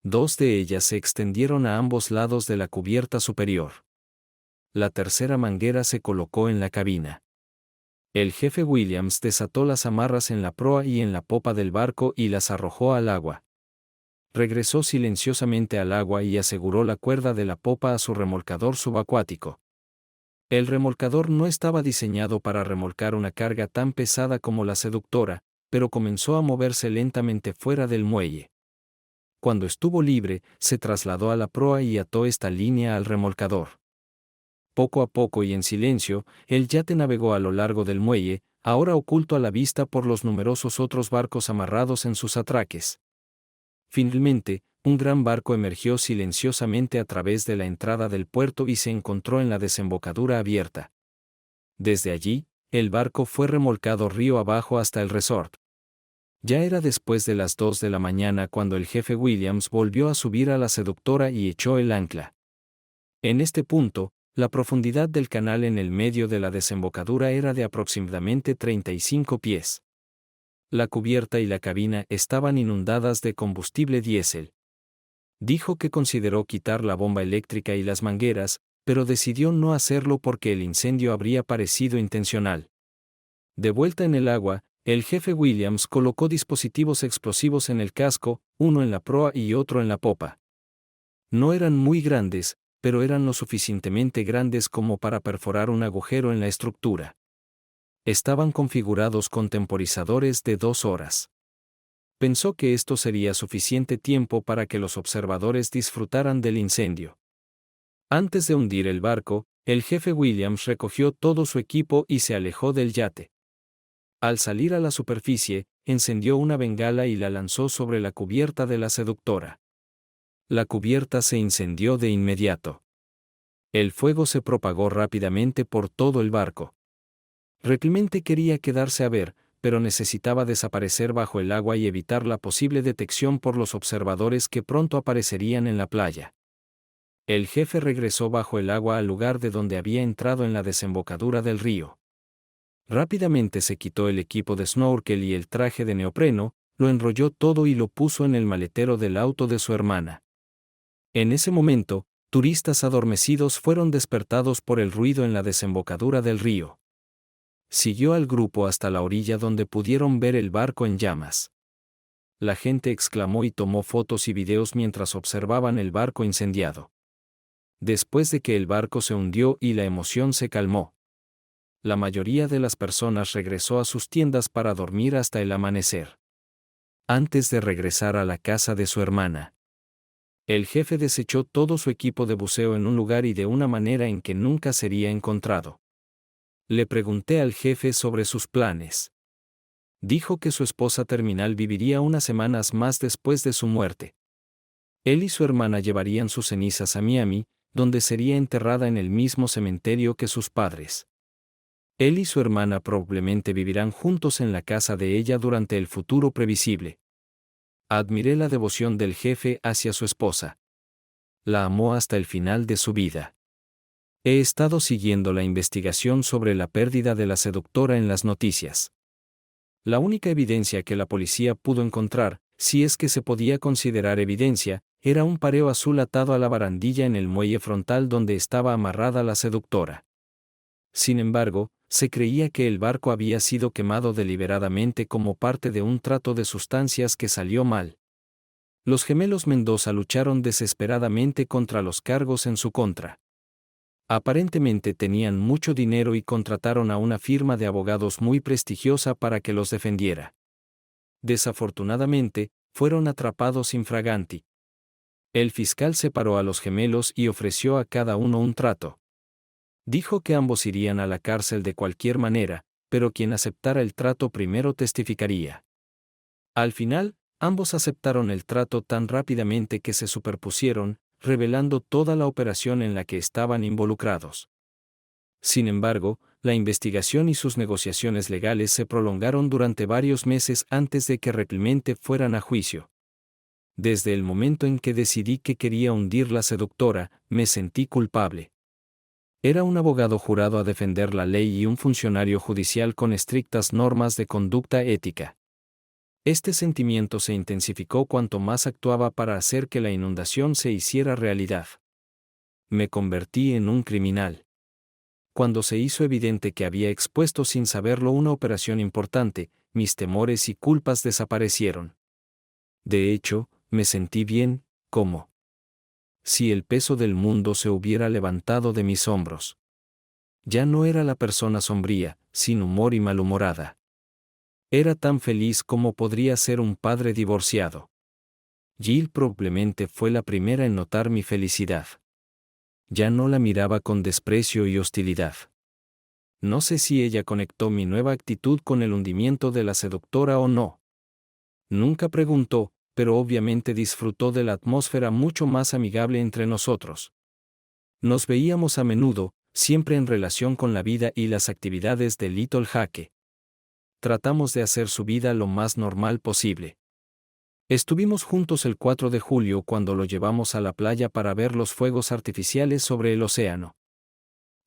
2 de ellas se extendieron a ambos lados de la cubierta superior. La tercera manguera se colocó en la cabina. El jefe Williams desató las amarras en la proa y en la popa del barco y las arrojó al agua. Regresó silenciosamente al agua y aseguró la cuerda de la popa a su remolcador subacuático. El remolcador no estaba diseñado para remolcar una carga tan pesada como la seductora, pero comenzó a moverse lentamente fuera del muelle. Cuando estuvo libre, se trasladó a la proa y ató esta línea al remolcador. Poco a poco y en silencio, el yate navegó a lo largo del muelle, ahora oculto a la vista por los numerosos otros barcos amarrados en sus atraques. Finalmente, un gran barco emergió silenciosamente a través de la entrada del puerto y se encontró en la desembocadura abierta. Desde allí, el barco fue remolcado río abajo hasta el resort. Ya era después de las 2 de la mañana cuando el jefe Williams volvió a subir a la seductora y echó el ancla. En este punto, la profundidad del canal en el medio de la desembocadura era de aproximadamente 35 pies. La cubierta y la cabina estaban inundadas de combustible diésel. Dijo que consideró quitar la bomba eléctrica y las mangueras, pero decidió no hacerlo porque el incendio habría parecido intencional. De vuelta en el agua, el jefe Williams colocó dispositivos explosivos en el casco, uno en la proa y otro en la popa. No eran muy grandes, pero eran lo suficientemente grandes como para perforar un agujero en la estructura. Estaban configurados con temporizadores de 2 horas. Pensó que esto sería suficiente tiempo para que los observadores disfrutaran del incendio. Antes de hundir el barco, el jefe Williams recogió todo su equipo y se alejó del yate. Al salir a la superficie, encendió una bengala y la lanzó sobre la cubierta de la seductora. La cubierta se incendió de inmediato. El fuego se propagó rápidamente por todo el barco. Clemente quería quedarse a ver, pero necesitaba desaparecer bajo el agua y evitar la posible detección por los observadores que pronto aparecerían en la playa. El jefe regresó bajo el agua al lugar de donde había entrado en la desembocadura del río. Rápidamente se quitó el equipo de snorkel y el traje de neopreno, lo enrolló todo y lo puso en el maletero del auto de su hermana. En ese momento, turistas adormecidos fueron despertados por el ruido en la desembocadura del río. Siguió al grupo hasta la orilla donde pudieron ver el barco en llamas. La gente exclamó y tomó fotos y videos mientras observaban el barco incendiado. Después de que el barco se hundió y la emoción se calmó, la mayoría de las personas regresó a sus tiendas para dormir hasta el amanecer. Antes de regresar a la casa de su hermana, el jefe desechó todo su equipo de buceo en un lugar y de una manera en que nunca sería encontrado. Le pregunté al jefe sobre sus planes. Dijo que su esposa terminal viviría unas semanas más después de su muerte. Él y su hermana llevarían sus cenizas a Miami, donde sería enterrada en el mismo cementerio que sus padres. Él y su hermana probablemente vivirán juntos en la casa de ella durante el futuro previsible. Admiré la devoción del jefe hacia su esposa. La amó hasta el final de su vida. He estado siguiendo la investigación sobre la pérdida de la seductora en las noticias. La única evidencia que la policía pudo encontrar, si es que se podía considerar evidencia, era un pareo azul atado a la barandilla en el muelle frontal donde estaba amarrada la seductora. Sin embargo, se creía que el barco había sido quemado deliberadamente como parte de un trato de sustancias que salió mal. Los gemelos Mendoza lucharon desesperadamente contra los cargos en su contra. Aparentemente tenían mucho dinero y contrataron a una firma de abogados muy prestigiosa para que los defendiera. Desafortunadamente, fueron atrapados infraganti. El fiscal separó a los gemelos y ofreció a cada uno un trato. Dijo que ambos irían a la cárcel de cualquier manera, pero quien aceptara el trato primero testificaría. Al final, ambos aceptaron el trato tan rápidamente que se superpusieron, revelando toda la operación en la que estaban involucrados. Sin embargo, la investigación y sus negociaciones legales se prolongaron durante varios meses antes de que realmente fueran a juicio. Desde el momento en que decidí que quería hundir la seductora, me sentí culpable. Era un abogado jurado a defender la ley y un funcionario judicial con estrictas normas de conducta ética. Este sentimiento se intensificó cuanto más actuaba para hacer que la inundación se hiciera realidad. Me convertí en un criminal. Cuando se hizo evidente que había expuesto sin saberlo una operación importante, mis temores y culpas desaparecieron. De hecho, me sentí bien, como si el peso del mundo se hubiera levantado de mis hombros. Ya no era la persona sombría, sin humor y malhumorada. Era tan feliz como podría ser un padre divorciado. Jill probablemente fue la primera en notar mi felicidad. Ya no la miraba con desprecio y hostilidad. No sé si ella conectó mi nueva actitud con el hundimiento de la seductora o no. Nunca preguntó, pero obviamente disfrutó de la atmósfera mucho más amigable entre nosotros. Nos veíamos a menudo, siempre en relación con la vida y las actividades de Little Jake. Tratamos de hacer su vida lo más normal posible. Estuvimos juntos el 4 de julio cuando lo llevamos a la playa para ver los fuegos artificiales sobre el océano.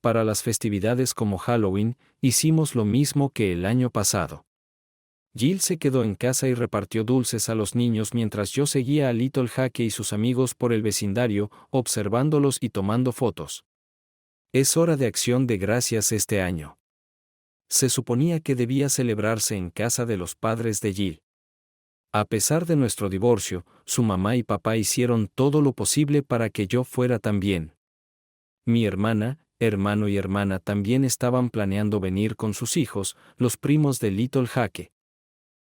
Para las festividades como Halloween, hicimos lo mismo que el año pasado. Jill se quedó en casa y repartió dulces a los niños mientras yo seguía a Little Jake y sus amigos por el vecindario, observándolos y tomando fotos. Es hora de acción de gracias este año. Se suponía que debía celebrarse en casa de los padres de Jill. A pesar de nuestro divorcio, su mamá y papá hicieron todo lo posible para que yo fuera también. Mi hermana, hermano y hermana también estaban planeando venir con sus hijos, los primos de Little Jake.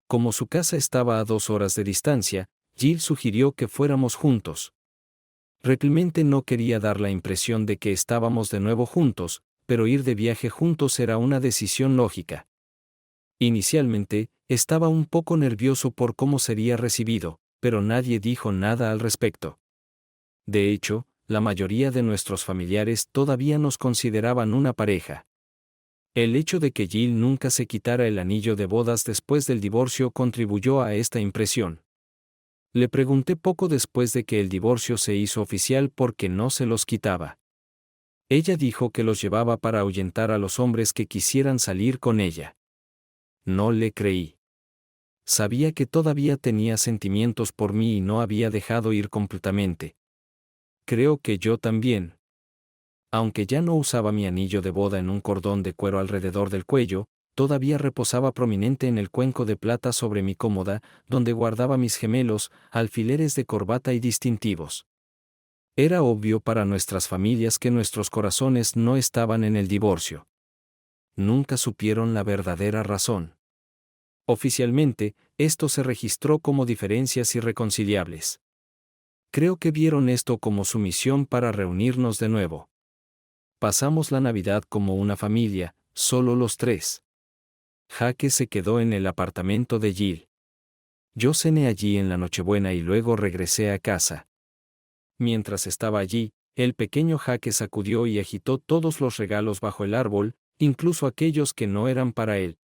Como su casa estaba a 2 horas de distancia, Jill sugirió que fuéramos juntos. Realmente no quería dar la impresión de que estábamos de nuevo juntos, pero ir de viaje juntos era una decisión lógica. Inicialmente, estaba un poco nervioso por cómo sería recibido, pero nadie dijo nada al respecto. De hecho, la mayoría de nuestros familiares todavía nos consideraban una pareja. El hecho de que Jill nunca se quitara el anillo de bodas después del divorcio contribuyó a esta impresión. Le pregunté poco después de que el divorcio se hizo oficial por qué no se los quitaba. Ella dijo que los llevaba para ahuyentar a los hombres que quisieran salir con ella. No le creí. Sabía que todavía tenía sentimientos por mí y no había dejado ir completamente. Creo que yo también. Aunque ya no usaba mi anillo de boda en un cordón de cuero alrededor del cuello, todavía reposaba prominente en el cuenco de plata sobre mi cómoda, donde guardaba mis gemelos, alfileres de corbata y distintivos. Era obvio para nuestras familias que nuestros corazones no estaban en el divorcio. Nunca supieron la verdadera razón. Oficialmente, esto se registró como diferencias irreconciliables. Creo que vieron esto como su misión para reunirnos de nuevo. Pasamos la Navidad como una familia, solo los 3. Jake se quedó en el apartamento de Jill. Yo cené allí en la Nochebuena y luego regresé a casa. Mientras estaba allí, el pequeño Jake sacudió y agitó todos los regalos bajo el árbol, incluso aquellos que no eran para él.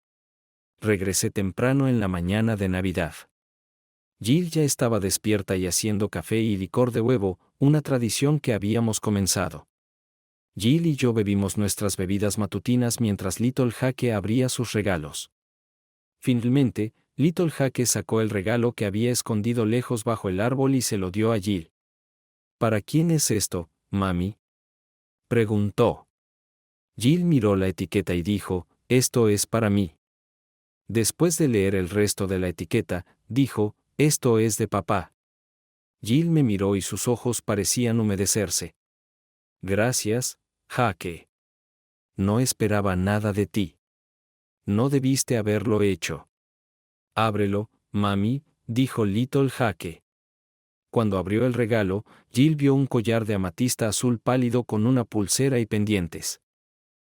Regresé temprano en la mañana de Navidad. Jill ya estaba despierta y haciendo café y licor de huevo, una tradición que habíamos comenzado. Jill y yo bebimos nuestras bebidas matutinas mientras Little Jake abría sus regalos. Finalmente, Little Jake sacó el regalo que había escondido lejos bajo el árbol y se lo dio a Jill. ¿Para quién es esto, mami?, preguntó. Jill miró la etiqueta y dijo, esto es para mí. Después de leer el resto de la etiqueta, dijo, esto es de papá. Jill me miró y sus ojos parecían humedecerse. Gracias, Jake. No esperaba nada de ti. No debiste haberlo hecho. Ábrelo, mami, dijo Little Jake. Cuando abrió el regalo, Jill vio un collar de amatista azul pálido con una pulsera y pendientes.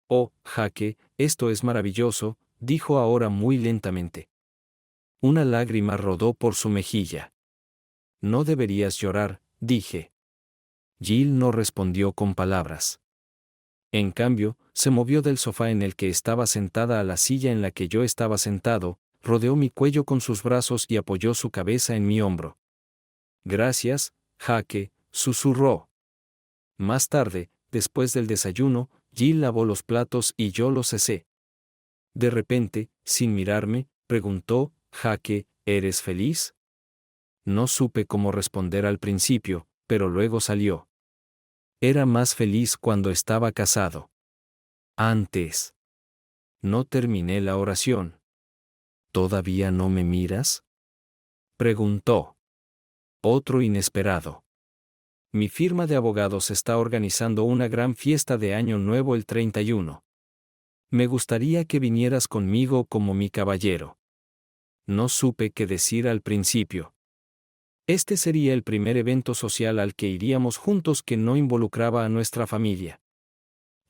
Oh, Jaque, esto es maravilloso, dijo ahora muy lentamente. Una lágrima rodó por su mejilla. No deberías llorar, dije. Jill no respondió con palabras. En cambio, se movió del sofá en el que estaba sentada a la silla en la que yo estaba sentado, rodeó mi cuello con sus brazos y apoyó su cabeza en mi hombro. Gracias, Jaque, susurró. Más tarde, después del desayuno, Jill lavó los platos y yo los cesé. De repente, sin mirarme, preguntó, Jaque, ¿eres feliz? No supe cómo responder al principio, pero luego salió. Era más feliz cuando estaba casado. Antes. No terminé la oración. ¿Todavía no me miras? Preguntó. Otro inesperado. Mi firma de abogados está organizando una gran fiesta de Año Nuevo el 31. Me gustaría que vinieras conmigo como mi caballero. No supe qué decir al principio. Este sería el primer evento social al que iríamos juntos que no involucraba a nuestra familia.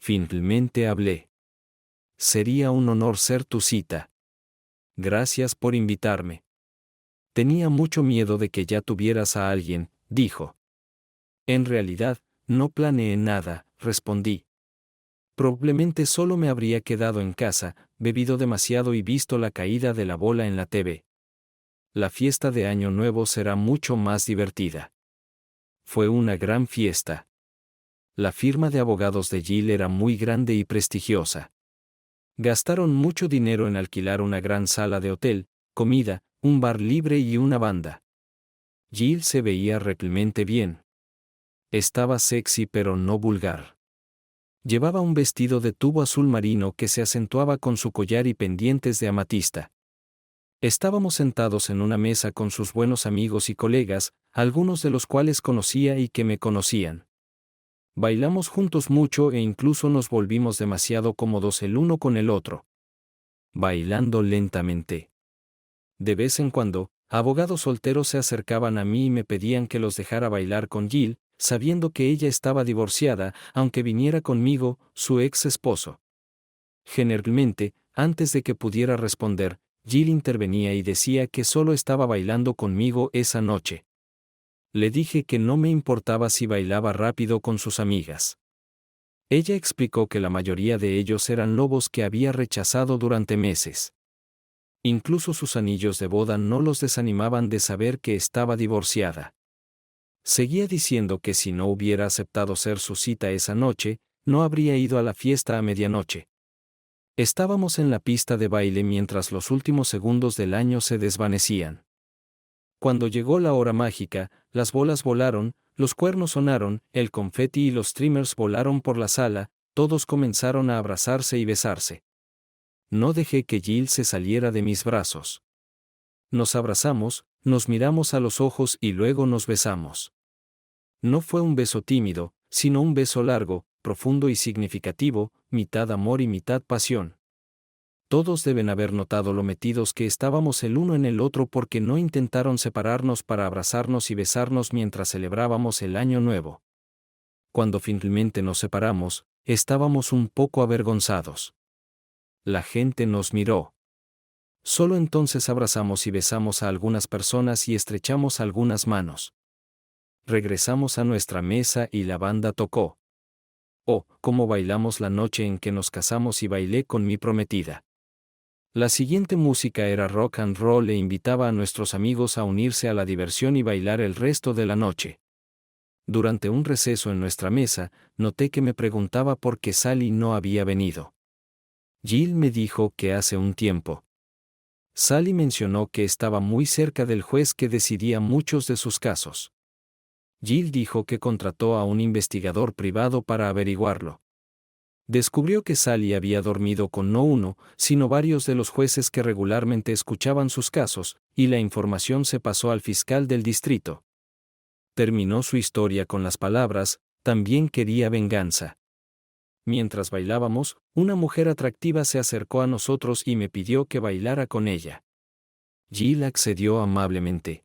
Finalmente hablé. Sería un honor ser tu cita. Gracias por invitarme. Tenía mucho miedo de que ya tuvieras a alguien, dijo. En realidad, no planeé nada, respondí. Probablemente solo me habría quedado en casa, bebido demasiado y visto la caída de la bola en la TV. La fiesta de Año Nuevo será mucho más divertida. Fue una gran fiesta. La firma de abogados de Jill era muy grande y prestigiosa. Gastaron mucho dinero en alquilar una gran sala de hotel, comida, un bar libre y una banda. Jill se veía realmente bien. Estaba sexy pero no vulgar. Llevaba un vestido de tubo azul marino que se acentuaba con su collar y pendientes de amatista. Estábamos sentados en una mesa con sus buenos amigos y colegas, algunos de los cuales conocía y que me conocían. Bailamos juntos mucho e incluso nos volvimos demasiado cómodos el uno con el otro. Bailando lentamente. De vez en cuando, abogados solteros se acercaban a mí y me pedían que los dejara bailar con Jill, sabiendo que ella estaba divorciada, aunque viniera conmigo, su ex esposo. Generalmente, antes de que pudiera responder, Jill intervenía y decía que solo estaba bailando conmigo esa noche. Le dije que no me importaba si bailaba rápido con sus amigas. Ella explicó que la mayoría de ellos eran lobos que había rechazado durante meses. Incluso sus anillos de boda no los desanimaban de saber que estaba divorciada. Seguía diciendo que si no hubiera aceptado ser su cita esa noche, no habría ido a la fiesta a medianoche. Estábamos en la pista de baile mientras los últimos segundos del año se desvanecían. Cuando llegó la hora mágica, las bolas volaron, los cuernos sonaron, el confeti y los streamers volaron por la sala, todos comenzaron a abrazarse y besarse. No dejé que Jill se saliera de mis brazos. Nos abrazamos, nos miramos a los ojos y luego nos besamos. No fue un beso tímido, sino un beso largo, profundo y significativo, mitad amor y mitad pasión. Todos deben haber notado lo metidos que estábamos el uno en el otro porque no intentaron separarnos para abrazarnos y besarnos mientras celebrábamos el Año Nuevo. Cuando finalmente nos separamos, estábamos un poco avergonzados. La gente nos miró. Solo entonces abrazamos y besamos a algunas personas y estrechamos algunas manos. Regresamos a nuestra mesa y la banda tocó. Oh, cómo bailamos la noche en que nos casamos y bailé con mi prometida. La siguiente música era rock and roll e invitaba a nuestros amigos a unirse a la diversión y bailar el resto de la noche. Durante un receso en nuestra mesa, noté que me preguntaba por qué Sally no había venido. Jill me dijo que hace un tiempo. Sally mencionó que estaba muy cerca del juez que decidía muchos de sus casos. Jill dijo que contrató a un investigador privado para averiguarlo. Descubrió que Sally había dormido con no uno, sino varios de los jueces que regularmente escuchaban sus casos, y la información se pasó al fiscal del distrito. Terminó su historia con las palabras, también quería venganza. Mientras bailábamos, una mujer atractiva se acercó a nosotros y me pidió que bailara con ella. Jill accedió amablemente.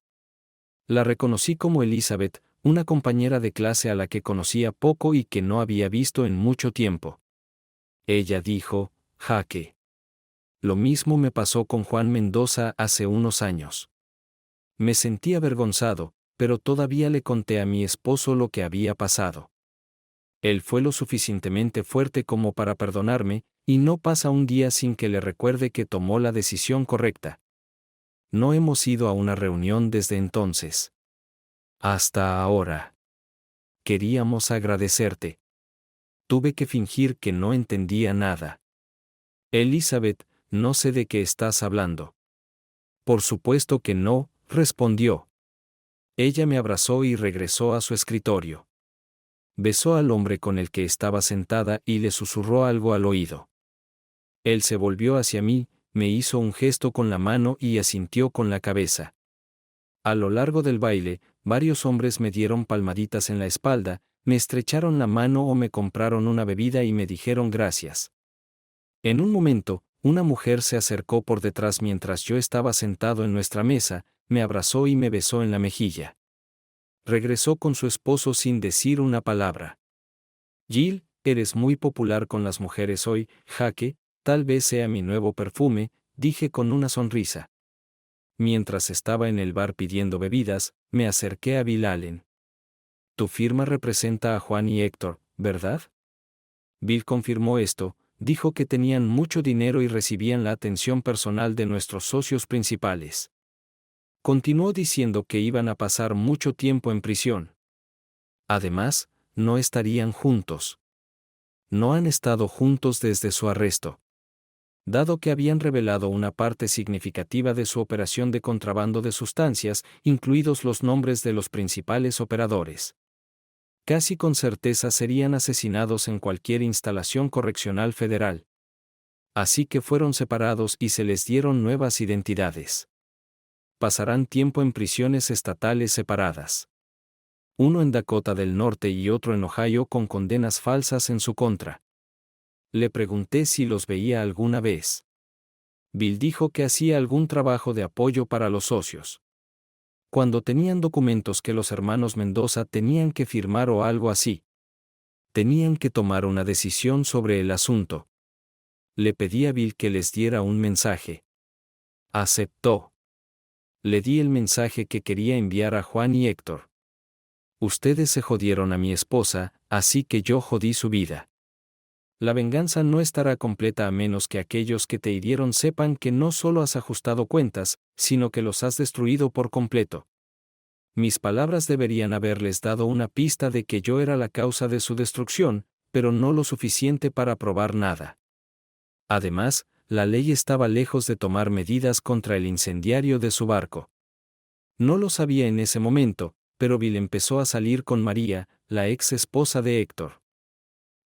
La reconocí como Elizabeth, una compañera de clase a la que conocía poco y que no había visto en mucho tiempo. Ella dijo, Jaque. Lo mismo me pasó con Juan Mendoza hace unos años. Me sentí avergonzado, pero todavía le conté a mi esposo lo que había pasado. Él fue lo suficientemente fuerte como para perdonarme, y no pasa un día sin que le recuerde que tomó la decisión correcta. No hemos ido a una reunión desde entonces. Hasta ahora. Queríamos agradecerte. Tuve que fingir que no entendía nada. Elizabeth, no sé de qué estás hablando. Por supuesto que no, respondió. Ella me abrazó y regresó a su escritorio. Besó al hombre con el que estaba sentada y le susurró algo al oído. Él se volvió hacia mí, me hizo un gesto con la mano y asintió con la cabeza. A lo largo del baile, varios hombres me dieron palmaditas en la espalda, me estrecharon la mano o me compraron una bebida y me dijeron gracias. En un momento, una mujer se acercó por detrás mientras yo estaba sentado en nuestra mesa, me abrazó y me besó en la mejilla. Regresó con su esposo sin decir una palabra. Jill, eres muy popular con las mujeres hoy, Jaque, tal vez sea mi nuevo perfume, dije con una sonrisa. Mientras estaba en el bar pidiendo bebidas, me acerqué a Bill Allen. Tu firma representa a Juan y Héctor, ¿verdad? Bill confirmó esto, dijo que tenían mucho dinero y recibían la atención personal de nuestros socios principales. Continuó diciendo que iban a pasar mucho tiempo en prisión. Además, no estarían juntos. No han estado juntos desde su arresto. Dado que habían revelado una parte significativa de su operación de contrabando de sustancias, incluidos los nombres de los principales operadores. Casi con certeza serían asesinados en cualquier instalación correccional federal. Así que fueron separados y se les dieron nuevas identidades. Pasarán tiempo en prisiones estatales separadas. Uno en Dakota del Norte y otro en Ohio con condenas falsas en su contra. Le pregunté si los veía alguna vez. Bill dijo que hacía algún trabajo de apoyo para los socios. Cuando tenían documentos que los hermanos Mendoza tenían que firmar o algo así. Tenían que tomar una decisión sobre el asunto. Le pedí a Bill que les diera un mensaje. Aceptó. Le di el mensaje que quería enviar a Juan y Héctor. Ustedes se jodieron a mi esposa, así que yo jodí su vida. La venganza no estará completa a menos que aquellos que te hirieron sepan que no solo has ajustado cuentas, sino que los has destruido por completo. Mis palabras deberían haberles dado una pista de que yo era la causa de su destrucción, pero no lo suficiente para probar nada. Además, la ley estaba lejos de tomar medidas contra el incendiario de su barco. No lo sabía en ese momento, pero Bill empezó a salir con María, la ex esposa de Héctor.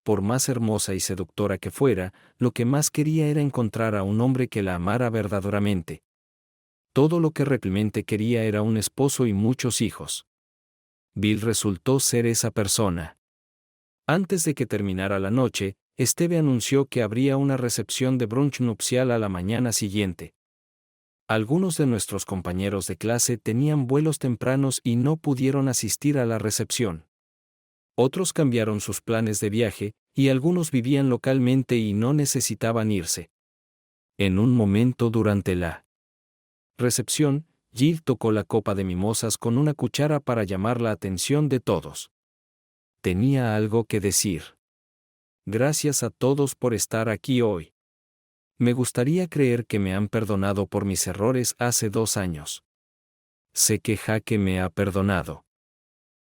Por más hermosa y seductora que fuera, lo que más quería era encontrar a un hombre que la amara verdaderamente. Todo lo que realmente quería era un esposo y muchos hijos. Bill resultó ser esa persona. Antes de que terminara la noche, Esteve anunció que habría una recepción de brunch nupcial a la mañana siguiente. Algunos de nuestros compañeros de clase tenían vuelos tempranos y no pudieron asistir a la recepción. Otros cambiaron sus planes de viaje, y algunos vivían localmente y no necesitaban irse. En un momento durante la recepción, Jill tocó la copa de mimosas con una cuchara para llamar la atención de todos. Tenía algo que decir. Gracias a todos por estar aquí hoy. Me gustaría creer que me han perdonado por mis errores hace 2 años. Sé que Jaque me ha perdonado.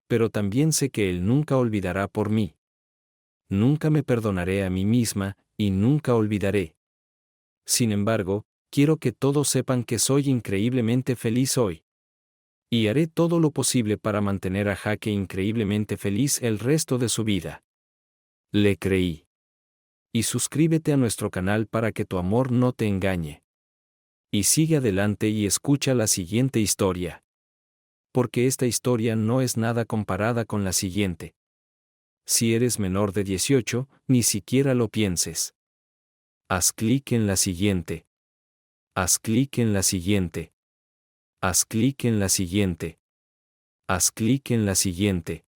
Pero también sé que él nunca olvidará por mí. Nunca me perdonaré a mí misma, y nunca olvidaré. Sin embargo, quiero que todos sepan que soy increíblemente feliz hoy. Y haré todo lo posible para mantener a Jaque increíblemente feliz el resto de su vida. Le creí. Y suscríbete a nuestro canal para que tu amor no te engañe. Y sigue adelante y escucha la siguiente historia. Porque esta historia no es nada comparada con la siguiente. Si eres menor de 18, ni siquiera lo pienses. Haz clic en la siguiente. Haz clic en la siguiente. Haz clic en la siguiente. Haz clic en la siguiente.